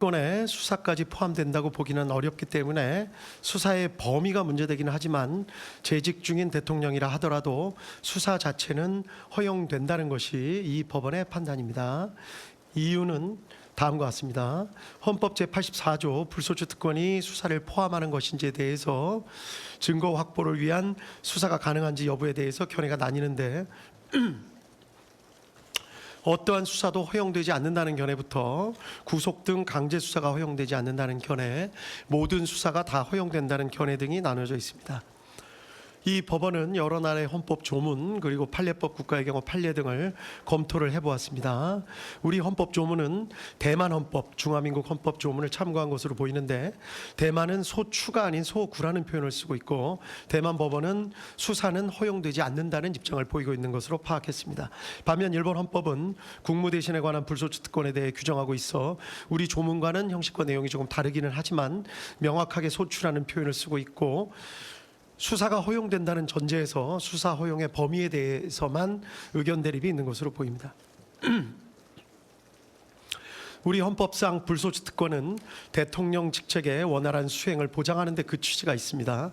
건의 수사까지 포함된다고 보기는 어렵기 때문에 수사의 범위가 문제되기는 하지만 재직 중인 대통령이라 하더라도 수사 자체는 허용된다는 것이 이 법원의 판단입니다. 이유는 다음과 같습니다. 헌법 제84조 불소추 특권이 수사를 포함하는 것인지에 대해서 증거 확보를 위한 수사가 가능한지 여부에 대해서 견해가 나뉘는데 어떠한 수사도 허용되지 않는다는 견해부터 구속 등 강제 수사가 허용되지 않는다는 견해, 모든 수사가 다 허용된다는 견해 등이 나눠져 있습니다. 이 법원은 여러 나라의 헌법 조문 그리고 판례법 국가의 경우 판례 등을 검토를 해보았습니다. 우리 헌법 조문은 대만 헌법, 중화민국 헌법 조문을 참고한 것으로 보이는데 대만은 소추가 아닌 소구라는 표현을 쓰고 있고 대만 법원은 수사는 허용되지 않는다는 입장을 보이고 있는 것으로 파악했습니다. 반면 일본 헌법은 국무대신에 관한 불소추 특권에 대해 규정하고 있어 우리 조문과는 형식과 내용이 조금 다르기는 하지만 명확하게 소추라는 표현을 쓰고 있고 수사가 허용된다는 전제에서 수사 허용의 범위에 대해서만 의견 대립이 있는 것으로 보입니다. 우리 헌법상 불소추 특권은 대통령 직책의 원활한 수행을 보장하는 데 그 취지가 있습니다.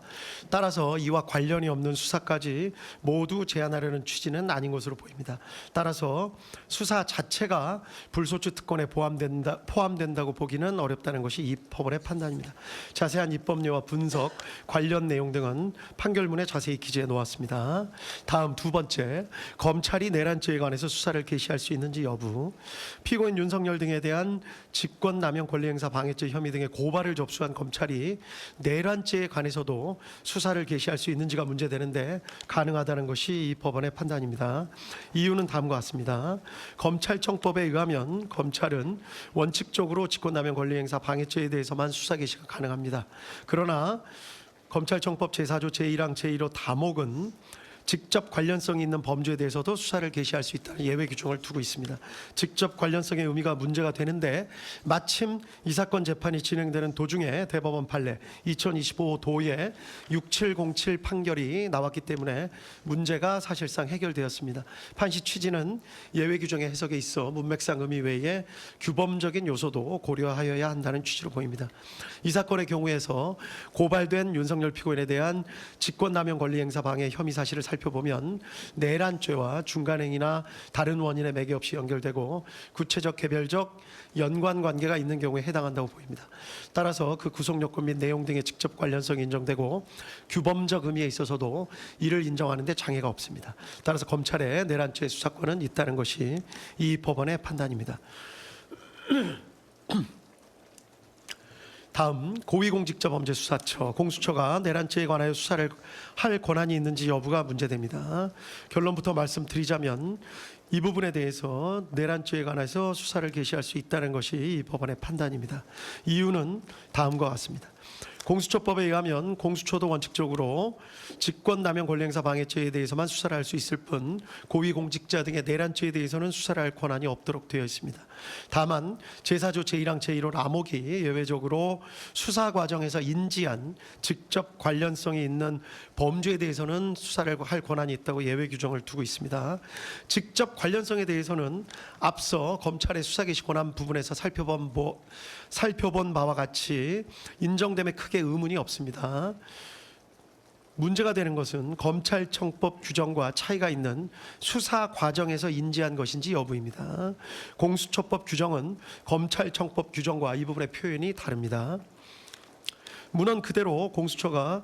따라서 이와 관련이 없는 수사까지 모두 제한하려는 취지는 아닌 것으로 보입니다. 따라서 수사 자체가 불소추 특권에 포함된다고 보기는 어렵다는 것이 이 법원의 판단입니다. 자세한 입법례와 분석, 관련 내용 등은 판결문에 자세히 기재해 놓았습니다. 다음 두 번째, 검찰이 내란죄에 관해서 수사를 개시할 수 있는지 여부. 피고인 윤석열 등에 대한 직권남용 권리행사 방해죄 혐의 등의 고발을 접수한 검찰이 내란죄에 관해서도 수사를 개시할 수 있는지가 문제되는데 가능하다는 것이 이 법원의 판단입니다. 이유는 다음과 같습니다. 검찰청법에 의하면 검찰은 원칙적으로 직권남용 권리행사 방해죄에 대해서만 수사 개시가 가능합니다. 그러나 검찰청법 제4조 제1항 제1호 다목은 직접 관련성이 있는 범죄에 대해서도 수사를 개시할 수 있다는 예외 규정을 두고 있습니다. 직접 관련성의 의미가 문제가 되는데 마침 이 사건 재판이 진행되는 도중에 대법원 판례 2025 도의 6707 판결이 나왔기 때문에 문제가 사실상 해결되었습니다. 판시 취지는 예외 규정의 해석에 있어 문맥상 의미 외에 규범적인 요소도 고려하여야 한다는 취지로 보입니다. 이 사건의 경우에서 고발된 윤석열 피고인에 대한 직권남용 권리행사 방해 혐의 사실을 살펴보면 내란죄와 중간행위나 다른 원인에 매개 없이 연결되고 구체적 개별적 연관관계가 있는 경우에 해당한다고 보입니다. 따라서 그 구속요건 및 내용 등의 직접 관련성이 인정되고 규범적 의미에 있어서도 이를 인정하는 데 장애가 없습니다. 따라서 검찰의 내란죄 수사권은 있다는 것이 이 법원의 판단입니다. 다음 고위공직자범죄수사처 공수처가 내란죄에 관하여 수사를 할 권한이 있는지 여부가 문제됩니다. 결론부터 말씀드리자면 이 부분에 대해서 내란죄에 관해서 수사를 개시할 수 있다는 것이 이 법원의 판단입니다. 이유는 다음과 같습니다. 공수처법에 의하면 공수처도 원칙적으로 직권남용 권리행사 방해죄에 대해서만 수사를 할 수 있을 뿐 고위공직자 등의 내란죄에 대해서는 수사를 할 권한이 없도록 되어 있습니다. 다만 제4조 제1항 제1호 라목이 예외적으로 수사 과정에서 인지한 직접 관련성이 있는 범죄에 대해서는 수사를 할 권한이 있다고 예외 규정을 두고 있습니다. 직접 관련성에 대해서는 앞서 검찰의 수사 개시 권한 부분에서 살펴본 바와 같이 인정됨에 크게 의문이 없습니다. 문제가 되는 것은 검찰청법 규정과 차이가 있는 수사 과정에서 인지한 것인지 여부입니다. 공수처법 규정은 검찰청법 규정과 이 부분의 표현이 다릅니다. 문헌 그대로 공수처가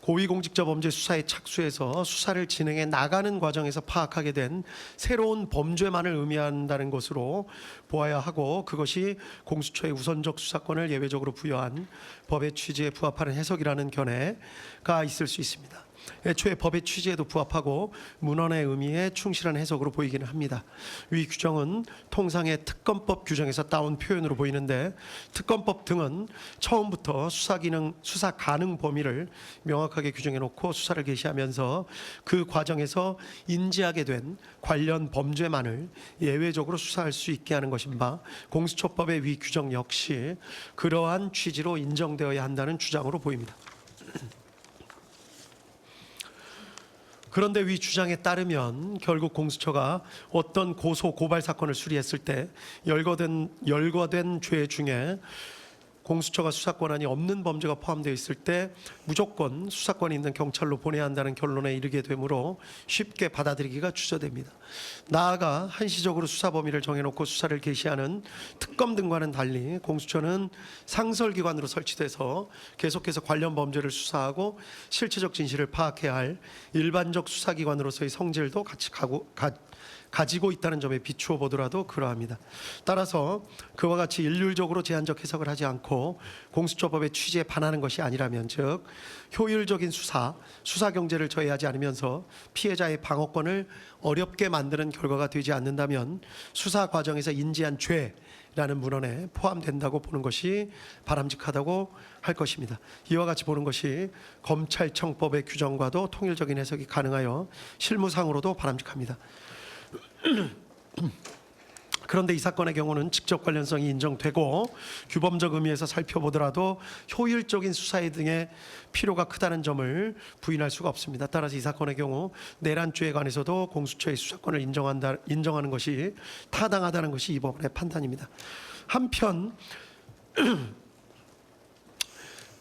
고위공직자범죄 수사에 착수해서 수사를 진행해 나가는 과정에서 파악하게 된 새로운 범죄만을 의미한다는 것으로 보아야 하고 그것이 공수처의 우선적 수사권을 예외적으로 부여한 법의 취지에 부합하는 해석이라는 견해가 있을 수 있습니다. 애초에 법의 취지에도 부합하고 문헌의 의미에 충실한 해석으로 보이기는 합니다. 위 규정은 통상의 특검법 규정에서 따온 표현으로 보이는데 특검법 등은 처음부터 수사 가능 범위를 명확하게 규정해 놓고 수사를 개시하면서 그 과정에서 인지하게 된 관련 범죄만을 예외적으로 수사할 수 있게 하는 것인 바 공수처법의 위 규정 역시 그러한 취지로 인정되어야 한다는 주장으로 보입니다. 그런데 위 주장에 따르면 결국 공수처가 어떤 고소 고발 사건을 수리했을 때 열거된 죄 중에 공수처가 수사 권한이 없는 범죄가 포함되어 있을 때 무조건 수사권이 있는 경찰로 보내야 한다는 결론에 이르게 되므로 쉽게 받아들이기가 주저됩니다. 나아가 한시적으로 수사 범위를 정해놓고 수사를 개시하는 특검 등과는 달리 공수처는 상설기관으로 설치돼서 계속해서 관련 범죄를 수사하고 실체적 진실을 파악해야 할 일반적 수사기관으로서의 성질도 같이 가지고 있다는 점에 비추어 보더라도 그러합니다. 따라서 그와 같이 일률적으로 제한적 해석을 하지 않고 공수처법의 취지에 반하는 것이 아니라면, 즉 효율적인 수사 경제를 저해하지 않으면서 피해자의 방어권을 어렵게 만드는 결과가 되지 않는다면 수사 과정에서 인지한 죄라는 문헌에 포함된다고 보는 것이 바람직하다고 할 것입니다. 이와 같이 보는 것이 검찰청법의 규정과도 통일적인 해석이 가능하여 실무상으로도 바람직합니다. 그런데 이 사건의 경우는 직접 관련성이 인정되고 규범적 의미에서 살펴보더라도 효율적인 수사에 등의 필요가 크다는 점을 부인할 수가 없습니다. 따라서 이 사건의 경우 내란죄에 관해서도 공수처의 수사권을 인정하는 것이 타당하다는 것이 이 법원의 판단입니다. 한편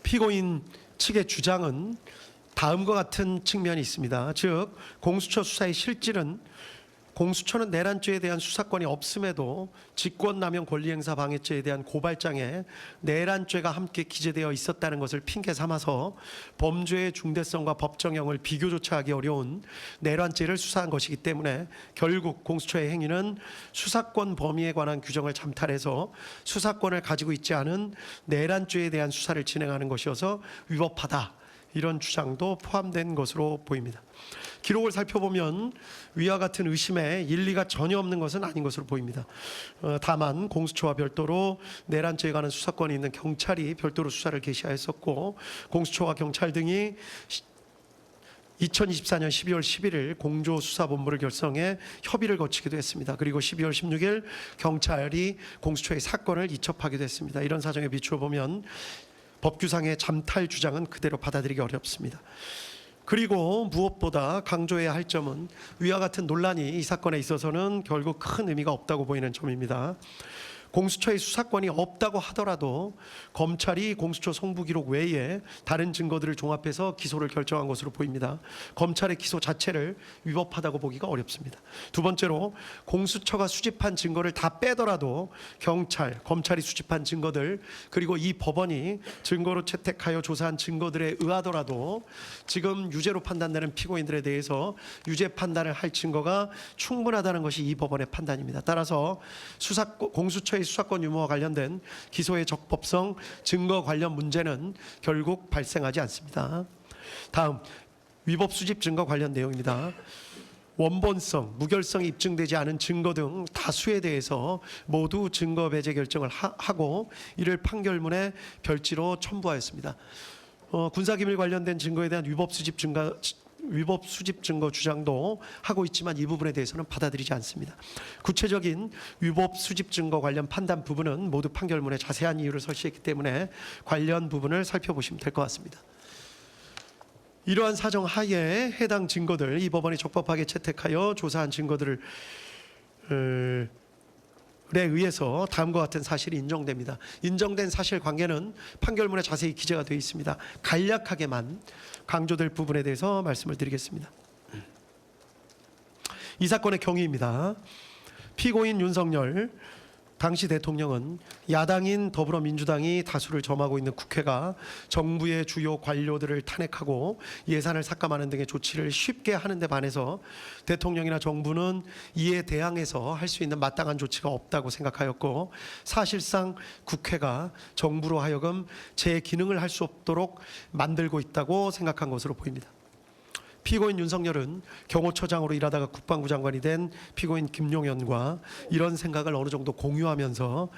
피고인 측의 주장은 다음과 같은 측면이 있습니다. 즉 공수처 수사의 실질은 공수처는 내란죄에 대한 수사권이 없음에도 직권남용 권리행사 방해죄에 대한 고발장에 내란죄가 함께 기재되어 있었다는 것을 핑계 삼아서 범죄의 중대성과 법정형을 비교조차 하기 어려운 내란죄를 수사한 것이기 때문에 결국 공수처의 행위는 수사권 범위에 관한 규정을 잠탈해서 수사권을 가지고 있지 않은 내란죄에 대한 수사를 진행하는 것이어서 위법하다, 이런 주장도 포함된 것으로 보입니다. 기록을 살펴보면 위와 같은 의심에 일리가 전혀 없는 것은 아닌 것으로 보입니다. 다만 공수처와 별도로 내란죄에 관한 수사권이 있는 경찰이 별도로 수사를 개시하였었고, 공수처와 경찰 등이 2024년 12월 11일 공조수사본부를 결성해 협의를 거치기도 했습니다. 그리고 12월 16일 경찰이 공수처의 사건을 이첩하기도 했습니다. 이런 사정에 비추어 보면 법규상의 잠탈 주장은 그대로 받아들이기 어렵습니다. 그리고 무엇보다 강조해야 할 점은 위와 같은 논란이 이 사건에 있어서는 결국 큰 의미가 없다고 보이는 점입니다. 공수처의 수사권이 없다고 하더라도 검찰이 공수처 송부 기록 외에 다른 증거들을 종합해서 기소를 결정한 것으로 보입니다. 검찰의 기소 자체를 위법하다고 보기가 어렵습니다. 두 번째로 공수처가 수집한 증거를 다 빼더라도 검찰이 수집한 증거들, 그리고 이 법원이 증거로 채택하여 조사한 증거들에 의하더라도 지금 유죄로 판단되는 피고인들에 대해서 유죄 판단을 할 증거가 충분하다는 것이 이 법원의 판단입니다. 따라서 공수처의 수사권 유무와 관련된 기소의 적법성, 증거 관련 문제는 결국 발생하지 않습니다. 다음, 위법 수집 증거 관련 내용입니다. 원본성, 무결성이 입증되지 않은 증거 등 다수에 대해서 모두 증거 배제 결정을 하고 이를 판결문에 별지로 첨부하였습니다. 군사기밀 관련된 증거에 대한 위법 수집 증거 주장도 하고 있지만 이 부분에 대해서는 받아들이지 않습니다. 구체적인 위법 수집 증거 관련 판단 부분은 모두 판결문에 자세한 이유를 설치했기 때문에 관련 부분을 살펴보시면 될 것 같습니다. 이러한 사정 하에 해당 증거들, 이 법원이 적법하게 채택하여 조사한 증거들에 의해서 다음과 같은 사실이 인정됩니다. 인정된 사실관계는 판결문에 자세히 기재가 되어 있습니다. 간략하게만 강조될 부분에 대해서 말씀을 드리겠습니다. 이 사건의 경위입니다. 피고인 윤석열 당시 대통령은 야당인 더불어민주당이 다수를 점하고 있는 국회가 정부의 주요 관료들을 탄핵하고 예산을 삭감하는 등의 조치를 쉽게 하는 데 반해서 대통령이나 정부는 이에 대항해서 할 수 있는 마땅한 조치가 없다고 생각하였고, 사실상 국회가 정부로 하여금 제 기능을 할 수 없도록 만들고 있다고 생각한 것으로 보입니다. 피고인 윤석열은 경호처장으로 일하다가 국방부 장관이 된 피고인 김용현과 이런 생각을 어느 정도 공유하면서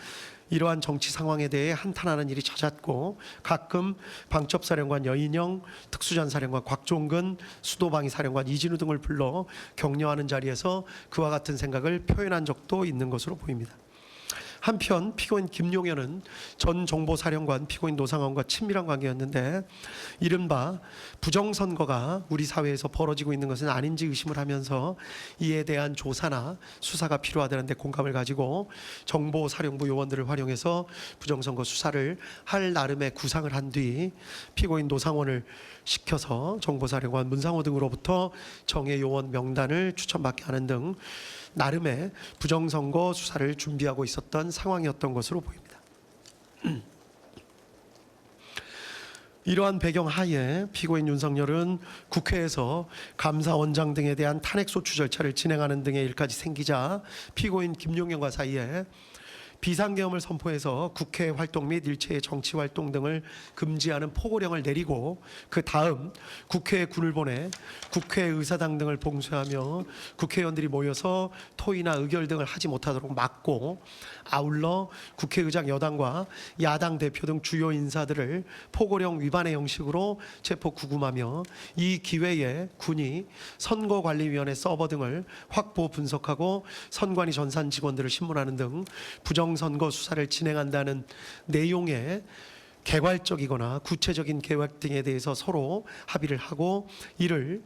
이러한 정치 상황에 대해 한탄하는 일이 잦았고, 가끔 방첩사령관 여인영, 특수전사령관 곽종근, 수도방위사령관 이진우 등을 불러 격려하는 자리에서 그와 같은 생각을 표현한 적도 있는 것으로 보입니다. 한편 피고인 김용현은 전 정보사령관 피고인 노상원과 친밀한 관계였는데 이른바 부정선거가 우리 사회에서 벌어지고 있는 것은 아닌지 의심을 하면서 이에 대한 조사나 수사가 필요하다는 데 공감을 가지고 정보사령부 요원들을 활용해서 부정선거 수사를 할 나름의 구상을 한 뒤 피고인 노상원을 시켜서 정보사령관 문상호 등으로부터 정예 요원 명단을 추천받게 하는 등 나름의 부정선거 수사를 준비하고 있었던 상황이었던 것으로 보입니다. 이러한 배경 하에 피고인 윤석열은 국회에서 감사원장 등에 대한 탄핵소추 절차를 진행하는 등의 일까지 생기자 피고인 김용현과 사이에 비상계엄을 선포해서 국회 활동 및 일체의 정치 활동 등을 금지하는 포고령을 내리고 그 다음 국회에 군을 보내 국회의사당 등을 봉쇄하며 국회의원들이 모여서 토의나 의결 등을 하지 못하도록 막고 아울러 국회의장 여당과 야당 대표 등 주요 인사들을 포고령 위반의 형식으로 체포 구금하며 이 기회에 군이 선거관리위원회 서버 등을 확보 분석하고 선관위 전산 직원들을 신문하는 등 부정선거 수사를 진행한다는 내용의 개괄적이거나 구체적인 계획 등에 대해서 서로 합의를 하고 이를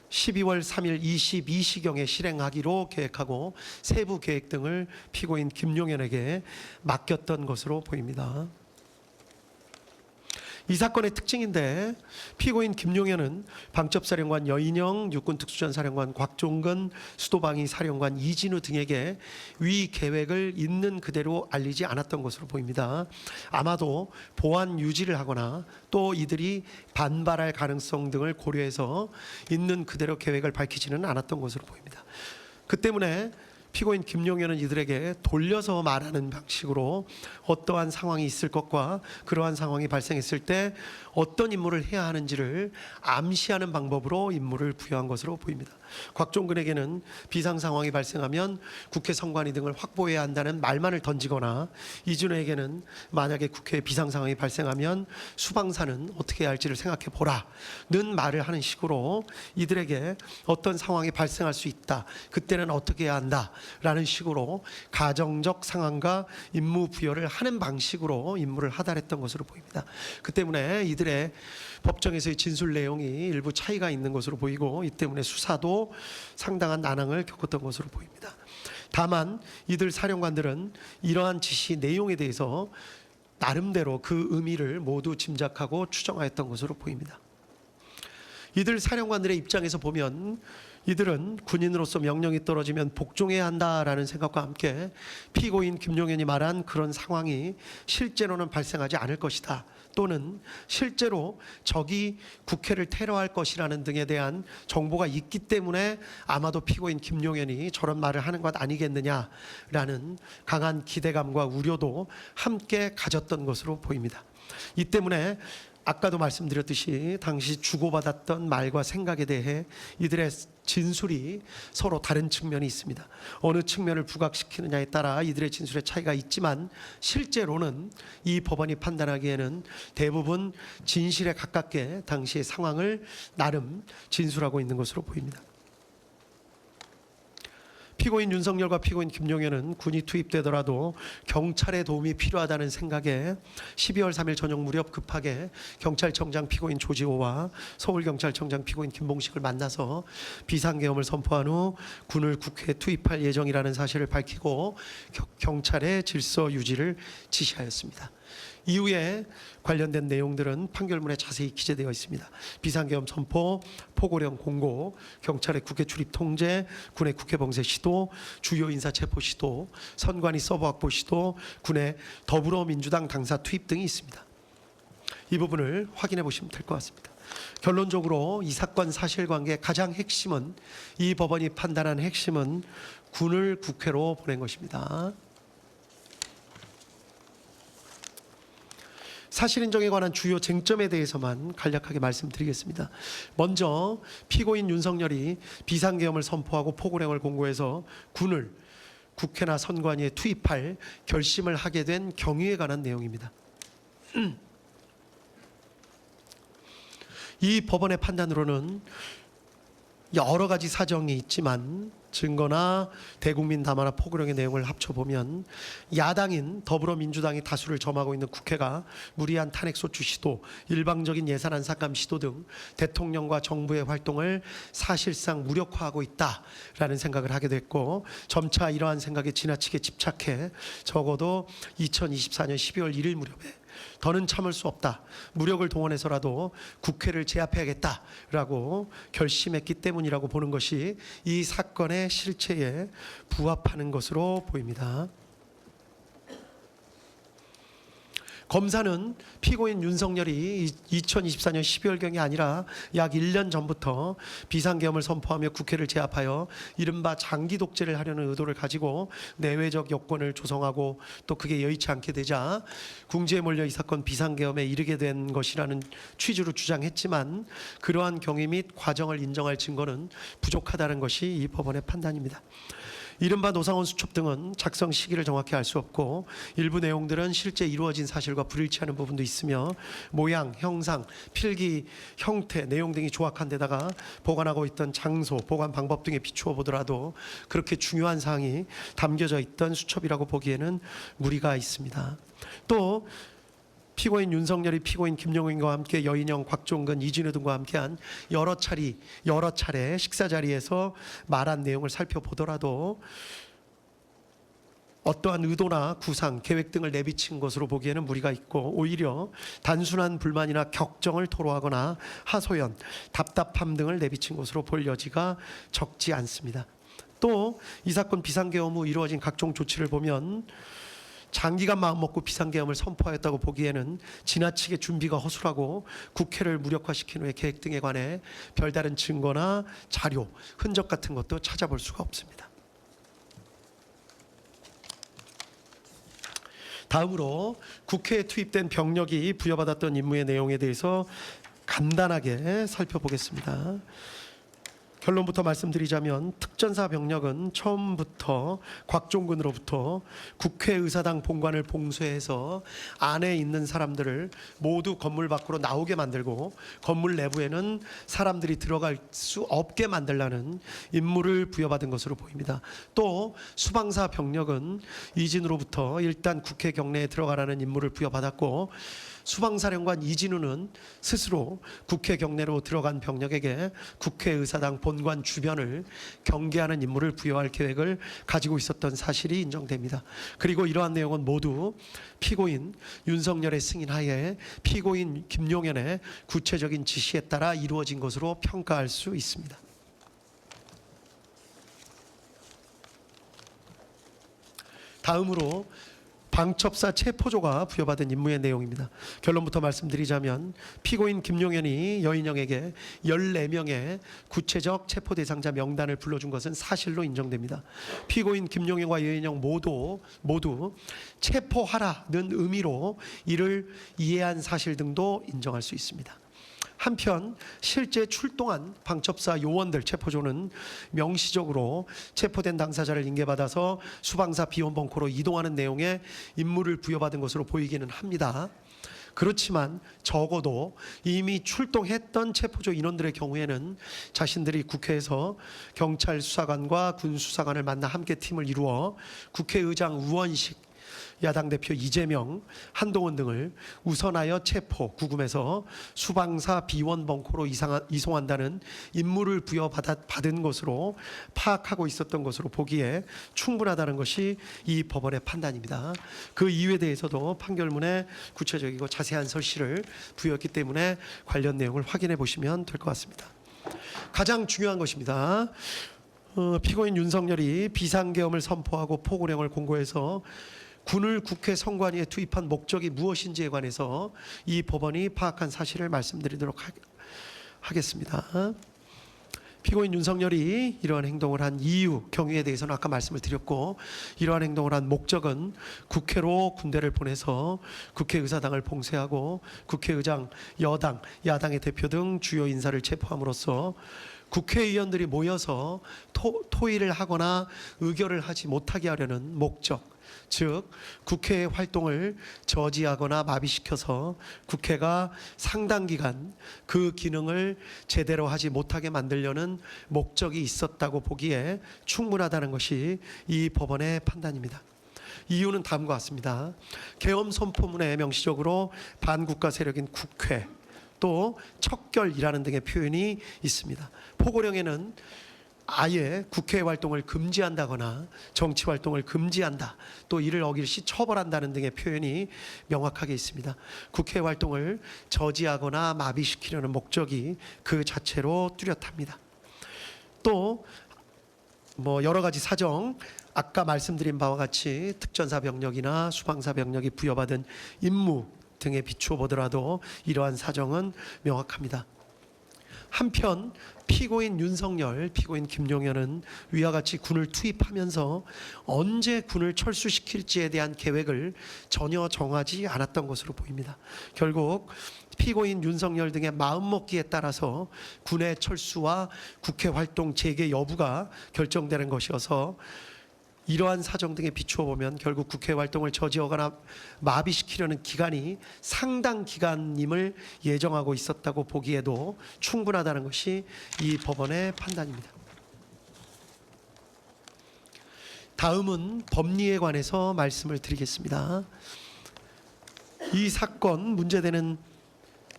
12월 3일 22시경에 실행하기로 계획하고 세부 계획 등을 피고인 김용현에게 맡겼던 것으로 보입니다. 이 사건의 특징인데 피고인 김용현은 방첩사령관 여인영, 육군특수전사령관 곽종근, 수도방위 사령관 이진우 등에게 위 계획을 있는 그대로 알리지 않았던 것으로 보입니다. 아마도 보안 유지를 하거나 또 이들이 반발할 가능성 등을 고려해서 있는 그대로 계획을 밝히지는 않았던 것으로 보입니다. 그 때문에 피고인 김용현은 이들에게 돌려서 말하는 방식으로 어떠한 상황이 있을 것과 그러한 상황이 발생했을 때 어떤 임무를 해야 하는지를 암시하는 방법으로 임무를 부여한 것으로 보입니다. 곽종근에게는 비상 상황이 발생하면 국회 선관위 등을 확보해야 한다는 말만을 던지거나 이준호에게는 만약에 국회에 비상 상황이 발생하면 수방사는 어떻게 해야 할지를 생각해 보라는 말을 하는 식으로 이들에게 어떤 상황이 발생할 수 있다. 그때는 어떻게 해야 한다. 라는 식으로 가정적 상황과 임무 부여를 하는 방식으로 임무를 하달했던 것으로 보입니다. 그 때문에 이들의 법정에서의 진술 내용이 일부 차이가 있는 것으로 보이고 이 때문에 수사도 상당한 난항을 겪었던 것으로 보입니다. 다만 이들 사령관들은 이러한 지시 내용에 대해서 나름대로 그 의미를 모두 짐작하고 추정하였던 것으로 보입니다. 이들 사령관들의 입장에서 보면 이들은 군인으로서 명령이 떨어지면 복종해야 한다라는 생각과 함께 피고인 김용현이 말한 그런 상황이 실제로는 발생하지 않을 것이다. 또는 실제로 적이 국회를 테러할 것이라는 등에 대한 정보가 있기 때문에 아마도 피고인 김용현이 저런 말을 하는 것 아니겠느냐라는 강한 기대감과 우려도 함께 가졌던 것으로 보입니다. 이 때문에 아까도 말씀드렸듯이 당시 주고받았던 말과 생각에 대해 이들의 진술이 서로 다른 측면이 있습니다. 어느 측면을 부각시키느냐에 따라 이들의 진술의 차이가 있지만 실제로는 이 법원이 판단하기에는 대부분 진실에 가깝게 당시의 상황을 나름 진술하고 있는 것으로 보입니다. 피고인 윤석열과 피고인 김용현은 군이 투입되더라도 경찰의 도움이 필요하다는 생각에 12월 3일 저녁 무렵 급하게 경찰청장 피고인 조지호와 서울경찰청장 피고인 김봉식을 만나서 비상계엄을 선포한 후 군을 국회에 투입할 예정이라는 사실을 밝히고 경찰의 질서 유지를 지시하였습니다. 이후에 관련된 내용들은 판결문에 자세히 기재되어 있습니다. 비상계엄 선포, 포고령 공고, 경찰의 국회 출입 통제, 군의 국회 봉쇄 시도, 주요 인사 체포 시도, 선관위 서버 확보 시도, 군의 더불어민주당 당사 투입 등이 있습니다. 이 부분을 확인해 보시면 될 것 같습니다. 결론적으로 이 사건 사실관계의 가장 핵심은 이 법원이 판단한 핵심은 군을 국회로 보낸 것입니다. 사실 인정에 관한 주요 쟁점에 대해서만 간략하게 말씀드리겠습니다. 먼저 피고인 윤석열이 비상계엄을 선포하고 포고령을 공고해서 군을 국회나 선관위에 투입할 결심을 하게 된 경위에 관한 내용입니다. 이 법원의 판단으로는 여러 가지 사정이 있지만 증거나 대국민 담화나 포고령의 내용을 합쳐보면 야당인 더불어민주당이 다수를 점하고 있는 국회가 무리한 탄핵소추 시도, 일방적인 예산안 삭감 시도 등 대통령과 정부의 활동을 사실상 무력화하고 있다라는 생각을 하게 됐고, 점차 이러한 생각에 지나치게 집착해 적어도 2024년 12월 1일 무렵에 더는 참을 수 없다, 무력을 동원해서라도 국회를 제압해야겠다라고 결심했기 때문이라고 보는 것이 이 사건의 실체에 부합하는 것으로 보입니다. 검사는 피고인 윤석열이 2024년 12월경이 아니라 약 1년 전부터 비상계엄을 선포하며 국회를 제압하여 이른바 장기 독재를 하려는 의도를 가지고 내외적 여건을 조성하고 또 그게 여의치 않게 되자 궁지에 몰려 이 사건 비상계엄에 이르게 된 것이라는 취지로 주장했지만, 그러한 경위 및 과정을 인정할 증거는 부족하다는 것이 이 법원의 판단입니다. 이른바 노상원 수첩 등은 작성 시기를 정확히 알 수 없고, 일부 내용들은 실제 이루어진 사실과 불일치하는 부분도 있으며, 모양, 형상, 필기, 형태, 내용 등이 조악한 데다가 보관하고 있던 장소, 보관 방법 등에 비추어 보더라도 그렇게 중요한 사항이 담겨져 있던 수첩이라고 보기에는 무리가 있습니다. 또 피고인 윤석열이 피고인 김용인과 함께 여인영, 곽종근, 이진우 등과 함께한 여러 차례 식사 자리에서 말한 내용을 살펴보더라도 어떠한 의도나 구상, 계획 등을 내비친 것으로 보기에는 무리가 있고, 오히려 단순한 불만이나 격정을 토로하거나 하소연, 답답함 등을 내비친 것으로 볼 여지가 적지 않습니다. 또 이 사건 비상계엄 후 이루어진 각종 조치를 보면 장기간 마음먹고 비상계엄을 선포하였다고 보기에는 지나치게 준비가 허술하고 국회를 무력화시킨 후의 계획 등에 관해 별다른 증거나 자료, 흔적 같은 것도 찾아볼 수가 없습니다. 다음으로 국회에 투입된 병력이 부여받았던 임무의 내용에 대해서 간단하게 살펴보겠습니다. 결론부터 말씀드리자면, 특전사 병력은 처음부터 곽종근으로부터 국회의사당 본관을 봉쇄해서 안에 있는 사람들을 모두 건물 밖으로 나오게 만들고 건물 내부에는 사람들이 들어갈 수 없게 만들라는 임무를 부여받은 것으로 보입니다. 또 수방사 병력은 이진우로부터 일단 국회 경내에 들어가라는 임무를 부여받았고, 수방사령관 이진우는 스스로 국회 경내로 들어간 병력에게 국회의사당 본관 주변을 경계하는 임무를 부여할 계획을 가지고 있었던 사실이 인정됩니다. 그리고 이러한 내용은 모두 피고인 윤석열의 승인하에 피고인 김용현의 구체적인 지시에 따라 이루어진 것으로 평가할 수 있습니다. 다음으로 방첩사 체포조가 부여받은 임무의 내용입니다. 결론부터 말씀드리자면, 피고인 김용현이 여인영에게 14명의 구체적 체포 대상자 명단을 불러준 것은 사실로 인정됩니다. 피고인 김용현과 여인영 모두 체포하라는 의미로 이를 이해한 사실 등도 인정할 수 있습니다. 한편 실제 출동한 방첩사 요원들 체포조는 명시적으로 체포된 당사자를 인계받아서 수방사 비원벙커로 이동하는 내용의 임무를 부여받은 것으로 보이기는 합니다. 그렇지만 적어도 이미 출동했던 체포조 인원들의 경우에는 자신들이 국회에서 경찰 수사관과 군 수사관을 만나 함께 팀을 이루어 국회의장 우원식, 야당 대표 이재명, 한동훈 등을 우선하여 체포, 구금해서 수방사 비원 벙커로 이송한다는 임무를 부여받은 것으로 파악하고 있었던 것으로 보기에 충분하다는 것이 이 법원의 판단입니다. 그 이유에 대해서도 판결문에 구체적이고 자세한 설시를 부여했기 때문에 관련 내용을 확인해 보시면 될 것 같습니다. 가장 중요한 것입니다. 피고인 윤석열이 비상계엄을 선포하고 포고령을 공고해서 군을 국회 선관위에 투입한 목적이 무엇인지에 관해서 이 법원이 파악한 사실을 말씀드리도록 하겠습니다. 피고인 윤석열이 이러한 행동을 한 이유, 경위에 대해서는 아까 말씀을 드렸고, 이러한 행동을 한 목적은 국회로 군대를 보내서 국회의사당을 봉쇄하고 국회의장, 여당, 야당의 대표 등 주요 인사를 체포함으로써 국회의원들이 모여서 토의를 하거나 의결을 하지 못하게 하려는 목적, 즉 국회의 활동을 저지하거나 마비시켜서 국회가 상당 기간 그 기능을 제대로 하지 못하게 만들려는 목적이 있었다고 보기에 충분하다는 것이 이 법원의 판단입니다. 이유는 다음과 같습니다. 계엄 선포문에 명시적으로 반국가 세력인 국회 또 척결이라는 등의 표현이 있습니다. 포고령에는 아예 국회 활동을 금지한다거나 정치 활동을 금지한다, 또 이를 어길 시 처벌한다는 등의 표현이 명확하게 있습니다. 국회 활동을 저지하거나 마비시키려는 목적이 그 자체로 뚜렷합니다. 또 여러 가지 사정, 아까 말씀드린 바와 같이 특전사 병력이나 수방사 병력이 부여받은 임무 등에 비추어 보더라도 이러한 사정은 명확합니다. 한편 피고인 윤석열, 피고인 김용현은 위와 같이 군을 투입하면서 언제 군을 철수시킬지에 대한 계획을 전혀 정하지 않았던 것으로 보입니다. 결국 피고인 윤석열 등의 마음먹기에 따라서 군의 철수와 국회 활동 재개 여부가 결정되는 것이어서 이러한 사정 등에 비추어 보면 결국 국회 활동을 저지하거나 마비시키려는 기간이 상당 기간임을 예정하고 있었다고 보기에도 충분하다는 것이 이 법원의 판단입니다. 다음은 법리에 관해서 말씀을 드리겠습니다. 이 사건 문제되는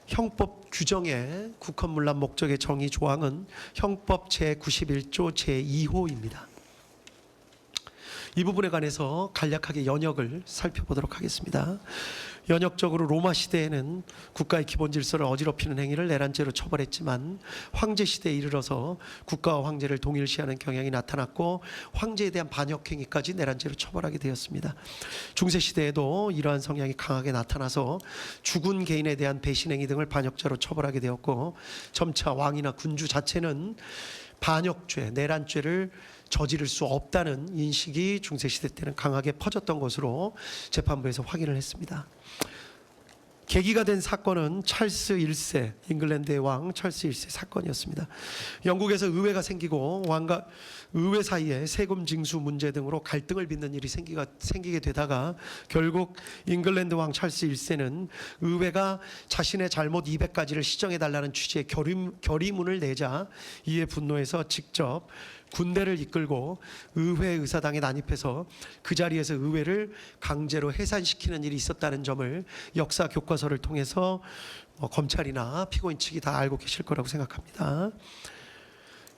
형법 규정의 국헌문란 목적의 정의 조항은 형법 제91조 제2호입니다. 이 부분에 관해서 간략하게 연역을 살펴보도록 하겠습니다. 연역적으로 로마 시대에는 국가의 기본 질서를 어지럽히는 행위를 내란죄로 처벌했지만 황제 시대에 이르러서 국가와 황제를 동일시하는 경향이 나타났고 황제에 대한 반역 행위까지 내란죄로 처벌하게 되었습니다. 중세 시대에도 이러한 성향이 강하게 나타나서 죽은 개인에 대한 배신 행위 등을 반역죄로 처벌하게 되었고 점차 왕이나 군주 자체는 반역죄, 내란죄를 저지를 수 없다는 인식이 중세시대 때는 강하게 퍼졌던 것으로 재판부에서 확인을 했습니다. 계기가 된 사건은 찰스 1세, 잉글랜드의 왕 찰스 1세 사건이었습니다. 영국에서 의회가 생기고 왕과 의회 사이에 세금 징수 문제 등으로 갈등을 빚는 일이 생기게 되다가 결국 잉글랜드 왕 찰스 1세는 의회가 자신의 잘못 200가지를 시정해달라는 취지의 결의문을 내자 이에 분노해서 직접 군대를 이끌고 의회 의사당에 난입해서 그 자리에서 의회를 강제로 해산시키는 일이 있었다는 점을 역사 교과서를 통해서 검찰이나 피고인 측이 다 알고 계실 거라고 생각합니다.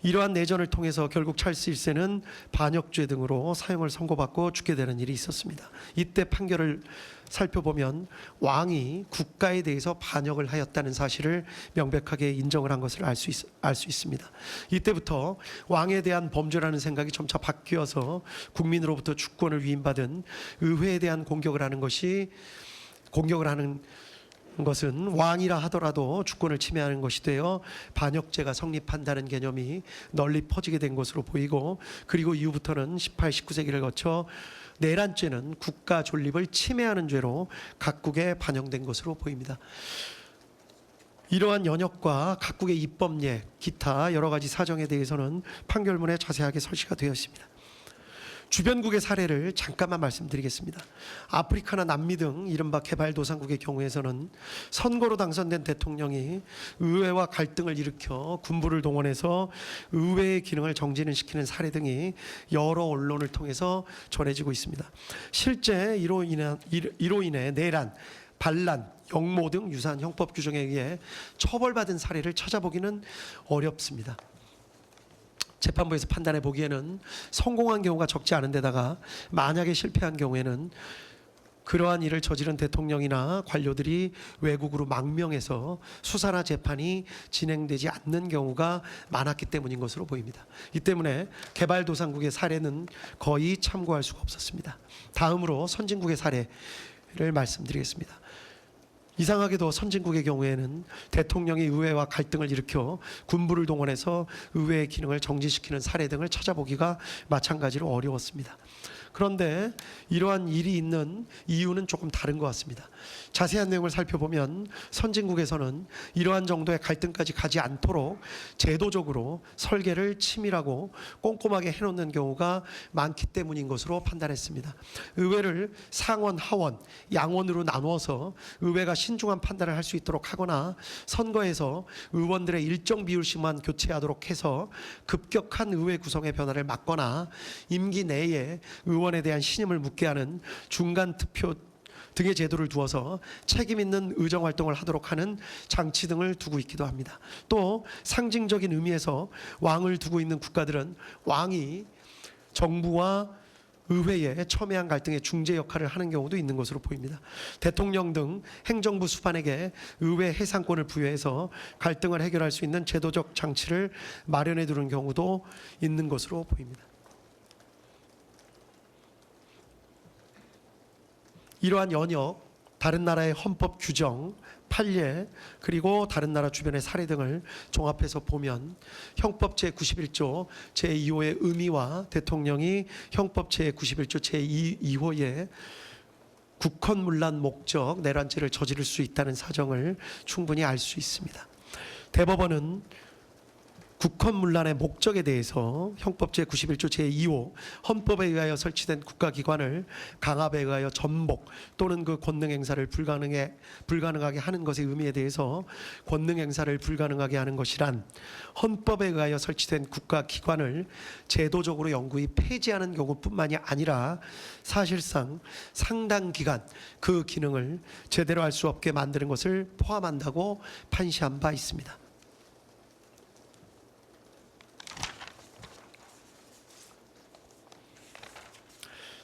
이러한 내전을 통해서 결국 찰스 1세는 반역죄 등으로 사형을 선고받고 죽게 되는 일이 있었습니다. 이때 판결을 살펴보면 왕이 국가에 대해서 반역을 하였다는 사실을 명백하게 인정을 한 것을 알 수 있습니다. 이때부터 왕에 대한 범죄라는 생각이 점차 바뀌어서 국민으로부터 주권을 위임받은 의회에 대한 공격을 하는 것은 왕이라 하더라도 주권을 침해하는 것이 되어 반역죄가 성립한다는 개념이 널리 퍼지게 된 것으로 보이고, 그리고 이후부터는 18, 19세기를 거쳐 내란죄는 국가 존립을 침해하는 죄로 각국에 반영된 것으로 보입니다. 이러한 연역과 각국의 입법례, 기타 여러 가지 사정에 대해서는 판결문에 자세하게 설치가 되어 있습니다. 주변국의 사례를 잠깐만 말씀드리겠습니다. 아프리카나 남미 등 이른바 개발도상국의 경우에서는 선거로 당선된 대통령이 의회와 갈등을 일으켜 군부를 동원해서 의회의 기능을 정지는 시키는 사례 등이 여러 언론을 통해서 전해지고 있습니다. 실제 이로 인해 내란, 반란, 역모 등 유사한 형법 규정에 의해 처벌받은 사례를 찾아보기는 어렵습니다. 재판부에서 판단해 보기에는 성공한 경우가 적지 않은 데다가 만약에 실패한 경우에는 그러한 일을 저지른 대통령이나 관료들이 외국으로 망명해서 수사나 재판이 진행되지 않는 경우가 많았기 때문인 것으로 보입니다. 이 때문에 개발도상국의 사례는 거의 참고할 수가 없었습니다. 다음으로 선진국의 사례를 말씀드리겠습니다. 이상하게도 선진국의 경우에는 대통령이 의회와 갈등을 일으켜 군부를 동원해서 의회의 기능을 정지시키는 사례 등을 찾아보기가 마찬가지로 어려웠습니다. 그런데 이러한 일이 있는 이유는 조금 다른 것 같습니다. 자세한 내용을 살펴보면 선진국에서는 이러한 정도의 갈등까지 가지 않도록 제도적으로 설계를 치밀하고 꼼꼼하게 해놓는 경우가 많기 때문인 것으로 판단했습니다. 의회를 상원, 하원, 양원으로 나누어서 의회가 신중한 판단을 할 수 있도록 하거나 선거에서 의원들의 일정 비율씩만 교체하도록 해서 급격한 의회 구성의 변화를 막거나 임기 내에 의원에 대한 신임을 묻게 하는 중간 투표 등의 제도를 두어서 책임 있는 의정 활동을 하도록 하는 장치 등을 두고 있기도 합니다. 또 상징적인 의미에서 왕을 두고 있는 국가들은 왕이 정부와 의회에 첨예한 갈등의 중재 역할을 하는 경우도 있는 것으로 보입니다. 대통령 등 행정부 수반에게 의회 해상권을 부여해서 갈등을 해결할 수 있는 제도적 장치를 마련해 두는 경우도 있는 것으로 보입니다. 이러한 연역, 다른 나라의 헌법 규정, 판례, 그리고 다른 나라 주변의 사례 등을 종합해서 보면 형법 제91조 제2호의 의미와 대통령이 형법 제91조 제2호의 국헌문란 목적 내란죄를 저지를 수 있다는 사정을 충분히 알 수 있습니다. 대법원은 국헌문란의 목적에 대해서 형법 제91조 제2호 헌법에 의하여 설치된 국가기관을 강압에 의하여 전복 또는 그 권능 행사를 불가능하게 하는 것의 의미에 대해서 권능 행사를 불가능하게 하는 것이란 헌법에 의하여 설치된 국가기관을 제도적으로 영구히 폐지하는 경우뿐만이 아니라 사실상 상당 기간 그 기능을 제대로 할 수 없게 만드는 것을 포함한다고 판시한 바 있습니다.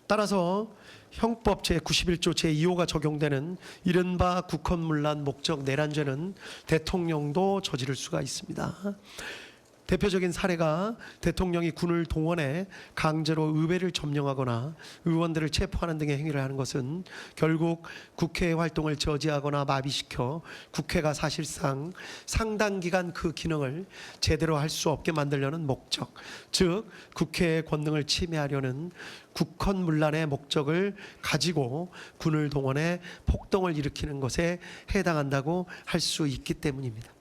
따라서 형법 제91조 제2호가 적용되는 이른바 국헌문란 목적 내란죄는 대통령도 저지를 수가 있습니다. 대표적인 사례가 대통령이 군을 동원해 강제로 의회를 점령하거나 의원들을 체포하는 등의 행위를 하는 것은 결국 국회의 활동을 저지하거나 마비시켜 국회가 사실상 상당 기간 그 기능을 제대로 할 수 없게 만들려는 목적, 즉 국회의 권능을 침해하려는 국헌문란의 목적을 가지고 군을 동원해 폭동을 일으키는 것에 해당한다고 할 수 있기 때문입니다.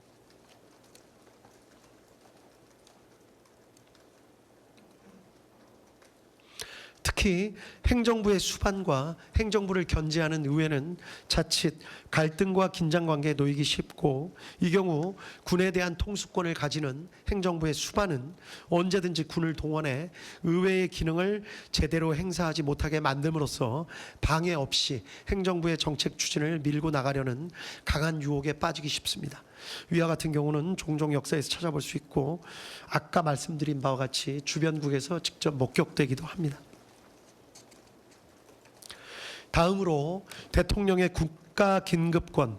특히 행정부의 수반과 행정부를 견제하는 의회는 자칫 갈등과 긴장관계에 놓이기 쉽고 이 경우 군에 대한 통수권을 가지는 행정부의 수반은 언제든지 군을 동원해 의회의 기능을 제대로 행사하지 못하게 만듦으로써 방해 없이 행정부의 정책 추진을 밀고 나가려는 강한 유혹에 빠지기 쉽습니다. 위와 같은 경우는 종종 역사에서 찾아볼 수 있고 아까 말씀드린 바와 같이 주변국에서 직접 목격되기도 합니다. 다음으로 대통령의 국가 긴급권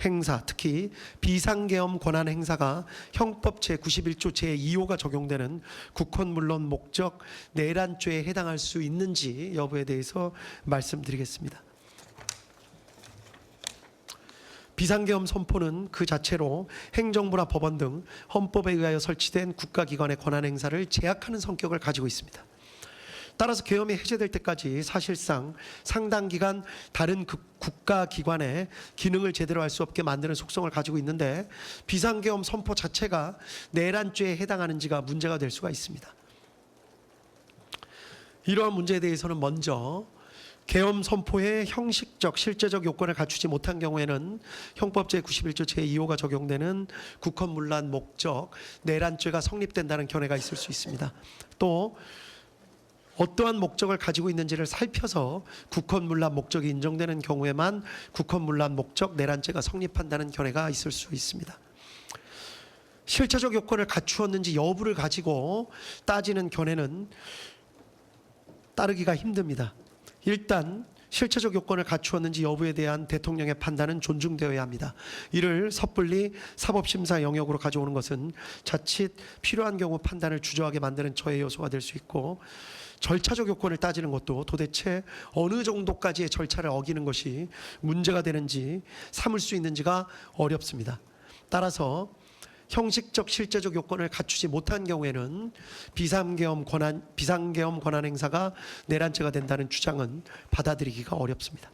행사, 특히 비상계엄 권한 행사가 형법 제91조 제2호가 적용되는 국헌문란 목적 내란죄에 해당할 수 있는지 여부에 대해서 말씀드리겠습니다. 비상계엄 선포는 그 자체로 행정부나 법원 등 헌법에 의하여 설치된 국가기관의 권한 행사를 제약하는 성격을 가지고 있습니다. 따라서 계엄이 해제될 때까지 사실상 상당 기간 다른 국가기관의 기능을 제대로 할 수 없게 만드는 속성을 가지고 있는데 비상계엄 선포 자체가 내란죄에 해당하는지가 문제가 될 수가 있습니다. 이러한 문제에 대해서는 먼저 계엄 선포의 형식적, 실제적 요건을 갖추지 못한 경우에는 형법 제91조 제2호가 적용되는 국헌문란 목적 내란죄가 성립된다는 견해가 있을 수 있습니다. 또 어떠한 목적을 가지고 있는지를 살펴서 국헌문란 목적이 인정되는 경우에만 국헌문란 목적 내란죄가 성립한다는 견해가 있을 수 있습니다. 실체적 요건을 갖추었는지 여부를 가지고 따지는 견해는 따르기가 힘듭니다. 일단 실체적 요건을 갖추었는지 여부에 대한 대통령의 판단은 존중되어야 합니다. 이를 섣불리 사법심사 영역으로 가져오는 것은 자칫 필요한 경우 판단을 주저하게 만드는 저해 요소가 될 수 있고 절차적 요건을 따지는 것도 도대체 어느 정도까지의 절차를 어기는 것이 문제가 되는지 삼을 수 있는지가 어렵습니다. 따라서 형식적 실제적 요건을 갖추지 못한 경우에는 비상계엄 권한 행사가 내란죄가 된다는 주장은 받아들이기가 어렵습니다.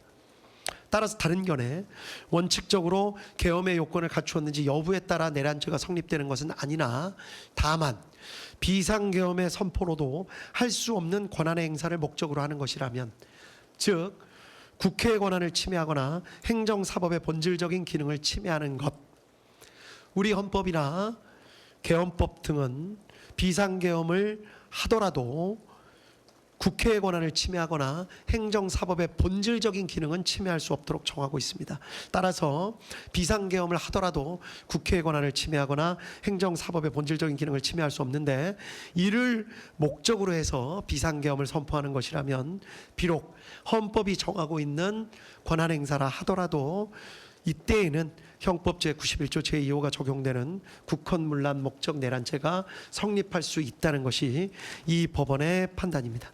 따라서 다른 견해, 원칙적으로 계엄의 요건을 갖추었는지 여부에 따라 내란죄가 성립되는 것은 아니나 다만 비상계엄의 선포로도 할 수 없는 권한의 행사를 목적으로 하는 것이라면, 즉 국회의 권한을 침해하거나 행정사법의 본질적인 기능을 침해하는 것, 우리 헌법이나 계엄법 등은 비상계엄을 하더라도 국회의 권한을 침해하거나 행정사법의 본질적인 기능은 침해할 수 없도록 정하고 있습니다. 따라서 비상계엄을 하더라도 국회의 권한을 침해하거나 행정사법의 본질적인 기능을 침해할 수 없는데, 이를 목적으로 해서 비상계엄을 선포하는 것이라면 비록 헌법이 정하고 있는 권한행사라 하더라도 이때에는 형법 제91조 제2호가 적용되는 국헌문란 목적 내란죄가 성립할 수 있다는 것이 이 법원의 판단입니다.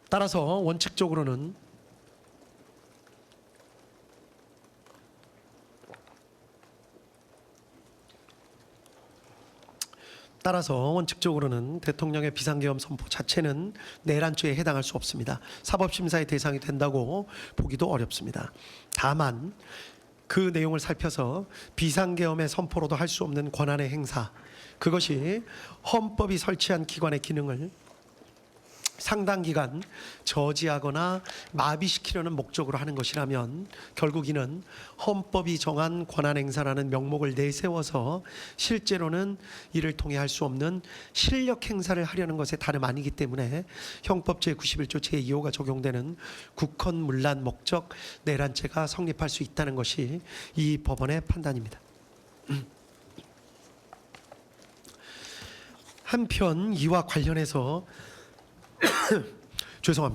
따라서 원칙적으로는 대통령의 비상계엄 선포 자체는 내란죄에 해당할 수 없습니다. 사법심사의 대상이 된다고 보기도 어렵습니다. 다만 그 내용을 살펴서 비상계엄의 선포로도 할 수 없는 권한의 행사, 그것이 헌법이 설치한 기관의 기능을 상당 기간 저지하거나 마비시키려는 목적으로 하는 것이라면 결국 이는 헌법이 정한 권한행사라는 명목을 내세워서 실제로는 이를 통해 할 수 없는 실력 행사를 하려는 것에 다름 아니기 때문에 형법 제91조 제2호가 적용되는 국헌문란 목적 내란죄가 성립할 수 있다는 것이 이 법원의 판단입니다. 한편 이와 관련해서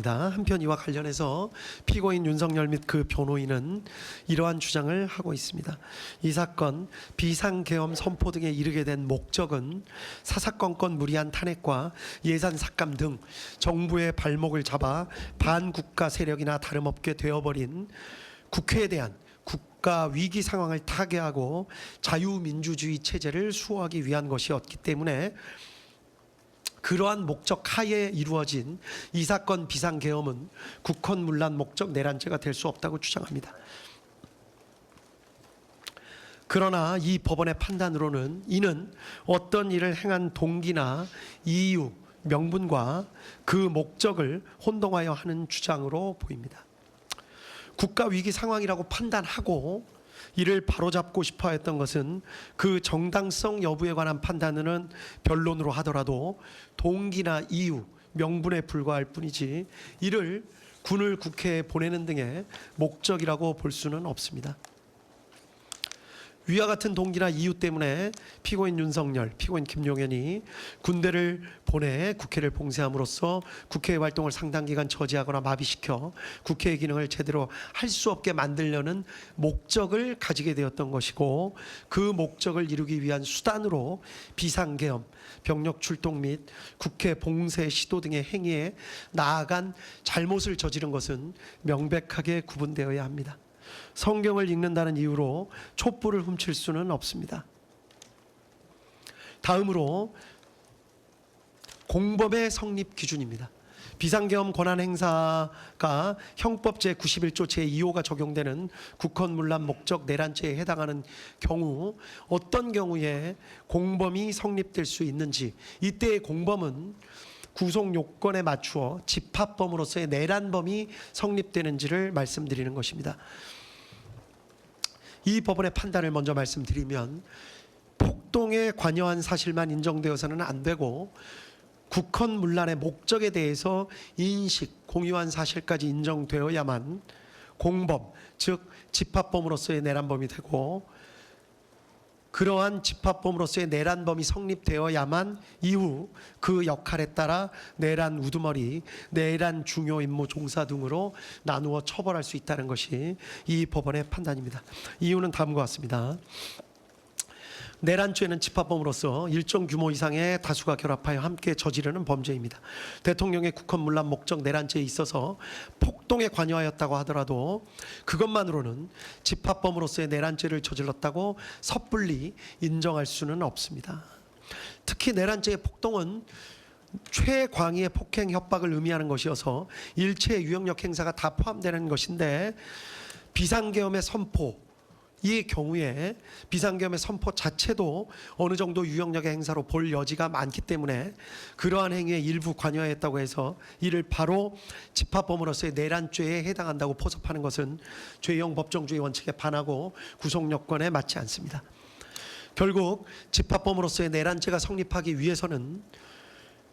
한편 이와 관련해서 피고인 윤석열 및 그 변호인은 이러한 주장을 하고 있습니다. 이 사건 비상계엄 선포 등에 이르게 된 목적은 사사건건 무리한 탄핵과 예산 삭감 등 정부의 발목을 잡아 반국가 세력이나 다름없게 되어버린 국회에 대한 국가 위기 상황을 타개하고 자유민주주의 체제를 수호하기 위한 것이었기 때문에 그러한 목적 하에 이루어진 이 사건 비상계엄은 국헌문란 목적 내란죄가 될 수 없다고 주장합니다. 그러나 이 법원의 판단으로는 이는 어떤 일을 행한 동기나 이유, 명분과 그 목적을 혼동하여 하는 주장으로 보입니다. 국가 위기 상황이라고 판단하고 이를 바로잡고 싶어 했던 것은 그 정당성 여부에 관한 판단은 변론으로 하더라도 동기나 이유, 명분에 불과할 뿐이지 이를 군을 국회에 보내는 등의 목적이라고 볼 수는 없습니다. 위와 같은 동기나 이유 때문에 피고인 윤석열, 피고인 김용현이 군대를 보내 국회를 봉쇄함으로써 국회의 활동을 상당 기간 저지하거나 마비시켜 국회의 기능을 제대로 할 수 없게 만들려는 목적을 가지게 되었던 것이고, 그 목적을 이루기 위한 수단으로 비상계엄, 병력 출동 및 국회 봉쇄 시도 등의 행위에 나아간 잘못을 저지른 것은 명백하게 구분되어야 합니다. 성경을 읽는다는 이유로 촛불을 훔칠 수는 없습니다. 다음으로 공범의 성립 기준입니다. 비상계엄 권한 행사가 형법 제91조 제2호가 적용되는 국헌문란 목적 내란죄에 해당하는 경우 어떤 경우에 공범이 성립될 수 있는지, 이때의 공범은 구속 요건에 맞추어 집합범으로서의 내란범이 성립되는지를 말씀드리는 것입니다. 이 법원의 판단을 먼저 말씀드리면, 폭동에 관여한 사실만 인정되어서는 안 되고 국헌문란의 목적에 대해서 인식, 공유한 사실까지 인정되어야만 공범, 즉 집합범으로서의 내란범이 되고, 그러한 집합범으로서의 내란범이 성립되어야만 이후 그 역할에 따라 내란 우두머리, 내란 중요 임무 종사 등으로 나누어 처벌할 수 있다는 것이 이 법원의 판단입니다. 이유는 다음과 같습니다. 내란죄는 집합범으로서 일정 규모 이상의 다수가 결합하여 함께 저지르는 범죄입니다. 대통령의 국헌문란 목적 내란죄에 있어서 폭동에 관여하였다고 하더라도 그것만으로는 집합범으로서의 내란죄를 저질렀다고 섣불리 인정할 수는 없습니다. 특히 내란죄의 폭동은 최광의의 폭행 협박을 의미하는 것이어서 일체의 유형력 행사가 다 포함되는 것인데, 비상계엄의 선포, 이 경우에 비상계엄의 선포 자체도 어느 정도 유형력의 행사로 볼 여지가 많기 때문에 그러한 행위에 일부 관여했다고 해서 이를 바로 집합범으로서의 내란죄에 해당한다고 포섭하는 것은 죄형 법정주의 원칙에 반하고 구속요건에 맞지 않습니다. 결국 집합범으로서의 내란죄가 성립하기 위해서는